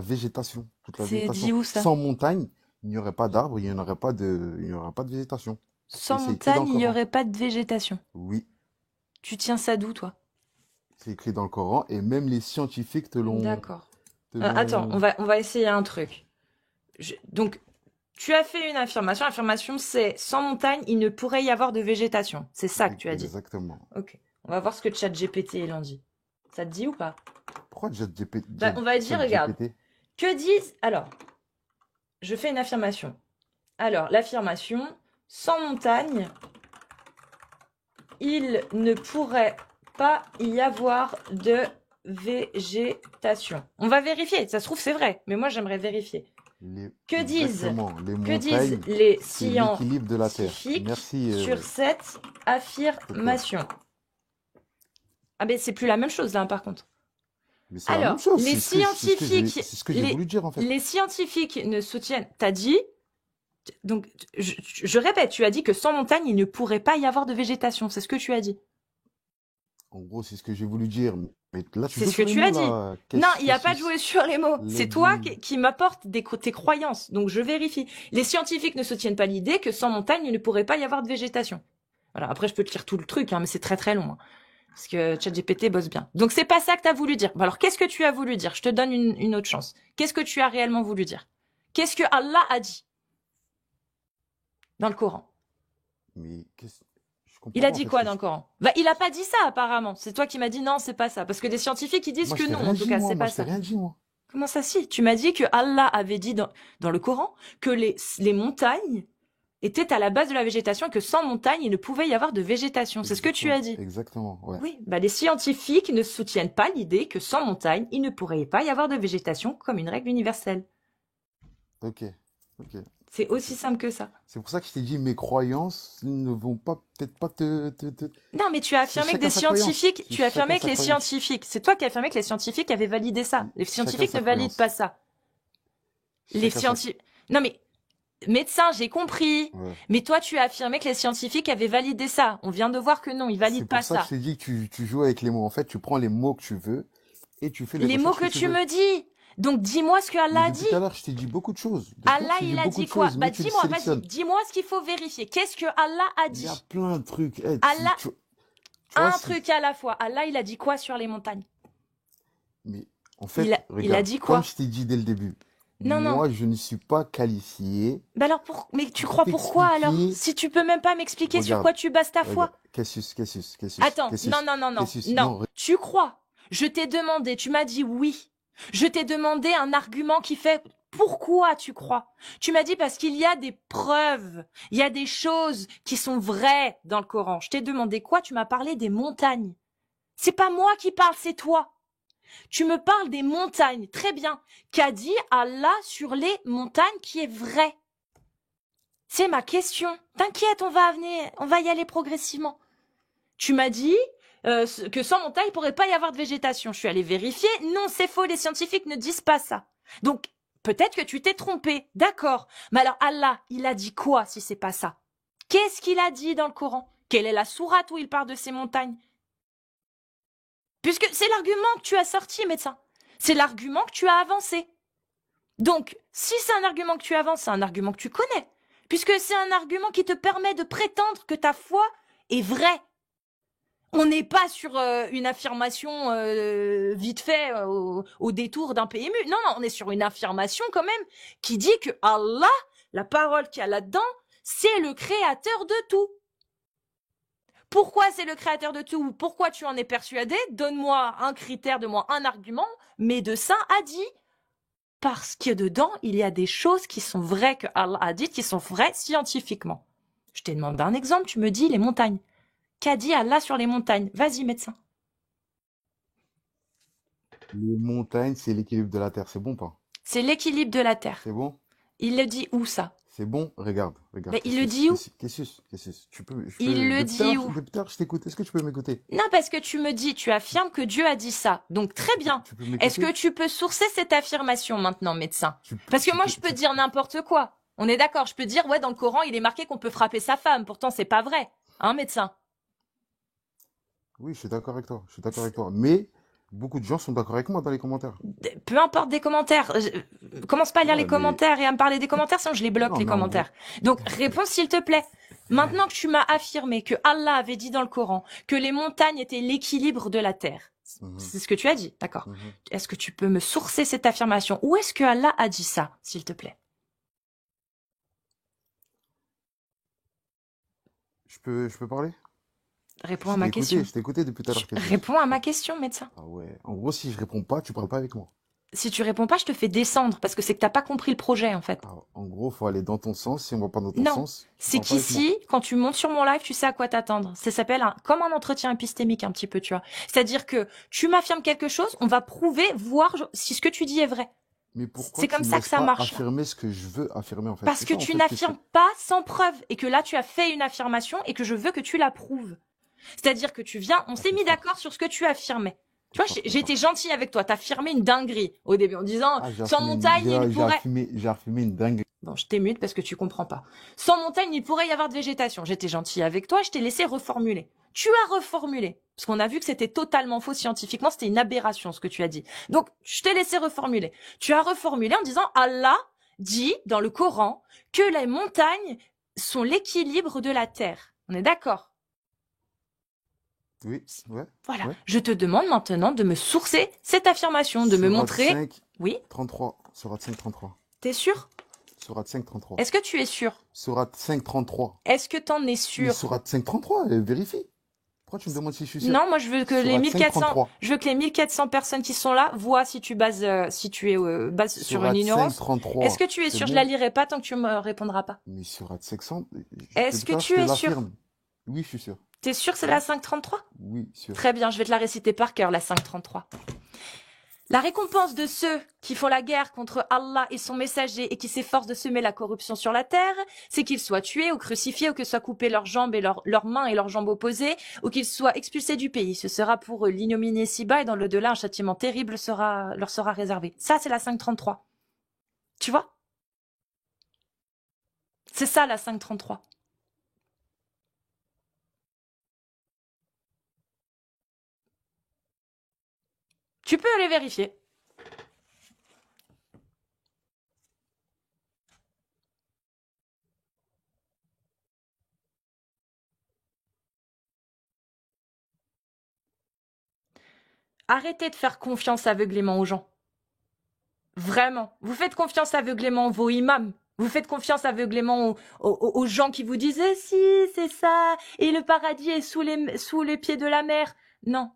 végétation. Toute la C'est végétation. dit où ça? Sans montagne, il n'y aurait pas d'arbres, il n'y aurait pas de végétation. Sans Et c'est écrit dans montagne, le il n'y Coran. aurait pas de végétation. Oui, Tu tiens ça d'où, toi? c'est écrit dans le Coran et même les scientifiques D'accord. te Attends, l'ont. on va essayer un truc. Donc, tu as fait une affirmation. L'affirmation, c'est sans montagne, il ne pourrait y avoir de végétation. C'est ça que tu as dit. Exactement. Ok. On va voir ce que ChatGPT il en dit. Ça te dit ou pas? Pourquoi ChatGPT? Bah, on va dire, regarde. Que disent... Alors, je fais une affirmation. Alors, l'affirmation, sans montagne, il ne pourrait pas y avoir de végétation. On va vérifier. Ça se trouve, c'est vrai. Mais moi, j'aimerais vérifier. Que disent les c'est l'équilibre de la Terre. scientifiques Merci. sur cette affirmation? Ah ben, c'est plus la même chose, là, par contre. Mais c'est la Alors, même chose. les scientifiques... C'est ce que j'ai voulu dire, en fait. Les scientifiques ne soutiennent... T'as dit... Donc, je répète, tu as dit que sans montagne, il ne pourrait pas y avoir de végétation. C'est ce que tu as dit. En gros, c'est ce que j'ai voulu dire. Mais là, C'est ce que tu as dit. Non, il n'y a pas de jouer sur les mots. C'est toi dit. qui m'apportes tes croyances. Donc, je vérifie. Les scientifiques ne soutiennent pas l'idée que sans montagne, il ne pourrait pas y avoir de végétation. Voilà. Après, je peux te lire tout le truc, hein, mais c'est très très long. Hein, parce que ChatGPT bosse bien. Donc, c'est pas ça que tu as voulu dire. Bon, alors, qu'est-ce que tu as voulu dire? Je te donne une autre chance. Qu'est-ce que tu as réellement voulu dire? Qu'est-ce que Allah a dit dans le Coran? Mais je comprends Il a pas, en dit fait, quoi ce dans que le Coran? Bah, il a pas dit ça, apparemment. C'est toi qui m'as dit non, c'est pas ça. Parce que des scientifiques, ils disent Moi, que je t'ai non, rien en tout dit, cas, moi. c'est Moi, pas je t'ai ça. rien dit, moi. Comment ça, si? Tu m'as dit que Allah avait dit dans le Coran que les montagnes étaient à la base de la végétation et que sans montagne, il ne pouvait y avoir de végétation. C'est ce que tu as dit. Exactement, ouais. Oui, bah, les scientifiques ne soutiennent pas l'idée que sans montagne, il ne pourrait pas y avoir de végétation comme une règle universelle. Ok. C'est aussi simple que ça. C'est pour ça que je t'ai dit, mes croyances ne vont pas, peut-être pas te... Non, mais tu as affirmé que des scientifiques, tu as affirmé que les scientifiques, c'est toi qui as affirmé que les scientifiques avaient validé ça. Les scientifiques ne valident pas ça. Les scientifiques, non mais, médecin, j'ai compris. Ouais. Mais toi, tu as affirmé que les scientifiques avaient validé ça. On vient de voir que non, ils valident pas C'est pour ça ça. que je t'ai dit que tu joues avec les mots. En fait, tu prends les mots que tu veux et tu fais Les mots que tu me dis. Donc, dis-moi ce que Allah a dit. Tout à l'heure, je t'ai dit beaucoup de choses. Allah, il a dit quoi? Bah, dis-moi, vas-y, dis-moi ce qu'il faut vérifier. Qu'est-ce que Allah a dit? Il y a plein de trucs. Hey, Allah, tu vois, truc à la fois. Allah, il a dit quoi sur les montagnes? Mais en fait, il a regarde, dit quoi? comme je t'ai dit dès le début, Non. moi, je ne suis pas qualifié. Bah alors, mais tu crois pourquoi alors? Si tu peux même pas m'expliquer sur quoi tu bases ta foi? Qu'est-ce Attends, Cassius, non. Tu crois? Je t'ai demandé, tu m'as dit oui. Je t'ai demandé un argument qui fait pourquoi tu crois. Tu m'as dit parce qu'il y a des preuves, il y a des choses qui sont vraies dans le Coran. Je t'ai demandé quoi? Tu m'as parlé des montagnes. C'est pas moi qui parle, c'est toi. Tu me parles des montagnes. Très bien. Qu'a dit Allah sur les montagnes qui est vrai? C'est ma question. T'inquiète, on va y aller progressivement. Tu m'as dit que sans montagne, il pourrait pas y avoir de végétation. Je suis allée vérifier. Non, c'est faux. Les scientifiques ne disent pas ça. Donc, peut-être que tu t'es trompé. D'accord. Mais alors, Allah, il a dit quoi si c'est pas ça? Qu'est-ce qu'il a dit dans le Coran? Quelle est la sourate où il parle de ces montagnes? Puisque c'est l'argument que tu as sorti, médecin. C'est l'argument que tu as avancé. Donc, si c'est un argument que tu avances, c'est un argument que tu connais. Puisque c'est un argument qui te permet de prétendre que ta foi est vraie. On n'est pas sur une affirmation vite fait au détour d'un PMU. Non, on est sur une affirmation quand même qui dit que Allah, la parole qu'il y a là-dedans, c'est le créateur de tout. Pourquoi c'est le créateur de tout? Pourquoi tu en es persuadé? Donne-moi un critère, donne-moi un argument. Médecin a dit. Parce que dedans, il y a des choses qui sont vraies que Allah a dites, qui sont vraies scientifiquement. Je t'ai demandé un exemple, tu me dis les montagnes. Qu'a dit Allah sur les montagnes? Vas-y, médecin. Les montagnes, c'est l'équilibre de la Terre. C'est bon pas? C'est l'équilibre de la Terre. C'est bon? Il le dit où, ça? C'est bon? Regarde, regarde. Mais il le dit où? Qu'est-ce tu peux, Il le dit où? depuis tout à l'heure, je t'écoute. Est-ce que tu peux m'écouter? Non, parce que tu me dis, tu affirmes que Dieu a dit ça. Donc, très bien. Tu peux Est-ce que m'écouter? tu peux sourcer cette affirmation maintenant, médecin? Tu- Parce que tu moi, peux- je peux dire n'importe quoi. On est d'accord. Je peux dire, ouais, dans le Coran, il est marqué qu'on peut frapper sa femme. Pourtant, c'est pas vrai. Hein, médecin? Oui, je suis d'accord avec toi. Je suis d'accord avec toi. Mais beaucoup de gens sont d'accord avec moi dans les commentaires. Peu importe des commentaires. Commence pas à lire Ouais, les mais commentaires et à me parler des commentaires, sinon je les bloque, non, les mais en gros, commentaires. Donc, réponds s'il te plaît. Maintenant que tu m'as affirmé que Allah avait dit dans le Coran que les montagnes étaient l'équilibre de la terre. mhm, C'est ce que tu as dit, d'accord. mhm. Est-ce que tu peux me sourcer cette affirmation? Où est-ce que Allah a dit ça, s'il te plaît? Je peux parler? Réponds à ma question. Je t'ai écouté depuis tout à l'heure. Réponds à ma question, médecin. Ah ouais. En gros, si je réponds pas, tu parles pas avec moi. Si tu réponds pas, je te fais descendre parce que c'est que t'as pas compris le projet, en fait. Ah, en gros, faut aller dans ton sens. Si on va pas dans ton Non. sens, tu C'est parles pas avec moi. qu'ici, quand tu montes sur mon live, tu sais à quoi t'attendre. Ça s'appelle comme un entretien épistémique un petit peu, tu vois. C'est-à-dire que tu m'affirmes quelque chose, on va prouver, voir si ce que tu dis est vrai. Mais pourquoi C'est tu comme me ça que laisses ça pas marche. affirmer ce que je veux affirmer en fait? Parce C'est que ça, en tu fait, n'affirmes pas sans preuve et que là, tu as fait une affirmation et que je veux que tu la prouves. C'est-à-dire que tu viens, on Ah, s'est t'es mis fort. d'accord sur ce que tu affirmais. Tu vois, T'es fort, t'es j'ai fort. été gentille avec toi. T'as affirmé une dinguerie au début en disant Ah, sans montagne, il pourrait. j'ai affirmé une dingue. Bon, je t'ai mute parce que tu comprends pas. Sans montagne, il pourrait y avoir de végétation. J'étais gentille avec toi, je t'ai laissé reformuler. Tu as reformulé. Parce qu'on a vu que c'était totalement faux scientifiquement, c'était une aberration ce que tu as dit. Donc, je t'ai laissé reformuler. Tu as reformulé en disant Allah dit dans le Coran que les montagnes sont l'équilibre de la terre. On est d'accord? Oui, ouais. Voilà. Ouais. Je te demande maintenant de me sourcer cette affirmation, de me Sourate montrer. 5, Oui, 33. Sourate 5, 33. t'es sûr? Sourate 5, 33. Est-ce que tu es sûr? Sourate 5, 33. Est-ce que t'en es Mais sûr? Sourate 5, 33, vérifie. Pourquoi tu me demandes si je suis sûr? Non, moi je veux que les Sourate 1400, 533. je veux que les 1400 personnes qui sont là voient si tu bases, si tu es base sur une Sourate ignorance. 533. Est-ce que tu es C'est sûr? Je bon? la lirai pas tant que tu me répondras pas. Mais Sourate 500, Est-ce que je tu te es sûr? l'affirme. Oui, je suis sûr. T'es sûr que c'est la 533? Oui, sûr. Très bien, je vais te la réciter par cœur, la 533. La récompense de ceux qui font la guerre contre Allah et son messager et qui s'efforcent de semer la corruption sur la terre, c'est qu'ils soient tués ou crucifiés ou que soient coupées leurs jambes et leurs mains et leurs jambes opposées ou qu'ils soient expulsés du pays. Ce sera pour eux l'ignominie ici-bas et dans l'au-delà un châtiment terrible leur sera réservé. Ça, c'est la 533. Tu vois? C'est ça la 533. Tu peux aller vérifier. Arrêtez de faire confiance aveuglément aux gens. Vraiment. Vous faites confiance aveuglément vos imams. Vous faites confiance aveuglément aux gens qui vous disent « Si, c'est ça, et le paradis est sous les pieds de la mer. » Non.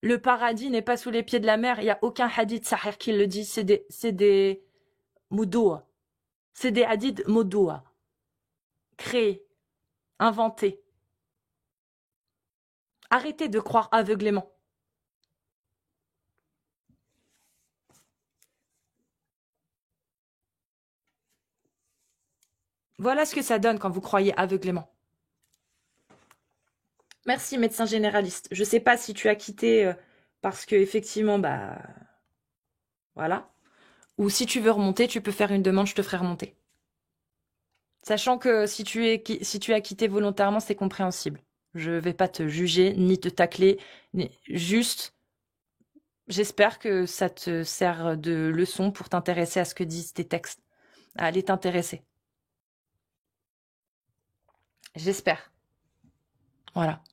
Le paradis n'est pas sous les pieds de la mer. Il n'y a aucun hadith sahih qui le dit. C'est des moudoua. C'est des hadiths moudoua. Créés. Inventés. Arrêtez de croire aveuglément. Voilà ce que ça donne quand vous croyez aveuglément. Merci, médecin généraliste. Je sais pas si tu as quitté parce que effectivement, bah voilà. Ou si tu veux remonter, tu peux faire une demande, je te ferai remonter. Sachant que si tu as quitté volontairement, c'est compréhensible. Je vais pas te juger, ni te tacler, juste, j'espère que ça te sert de leçon pour t'intéresser à ce que disent tes textes, à aller t'intéresser. J'espère. Voilà.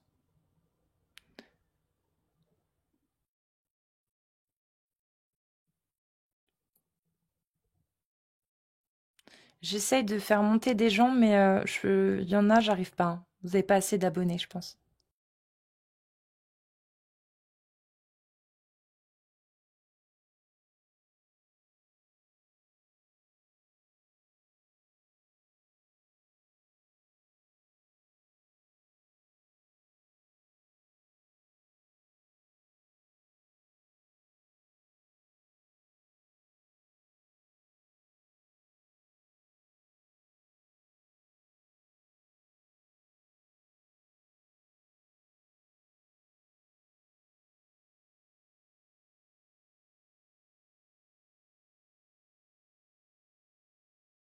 J'essaye de faire monter des gens, mais il y en a, j'arrive pas. Hein. Vous n'avez pas assez d'abonnés, je pense.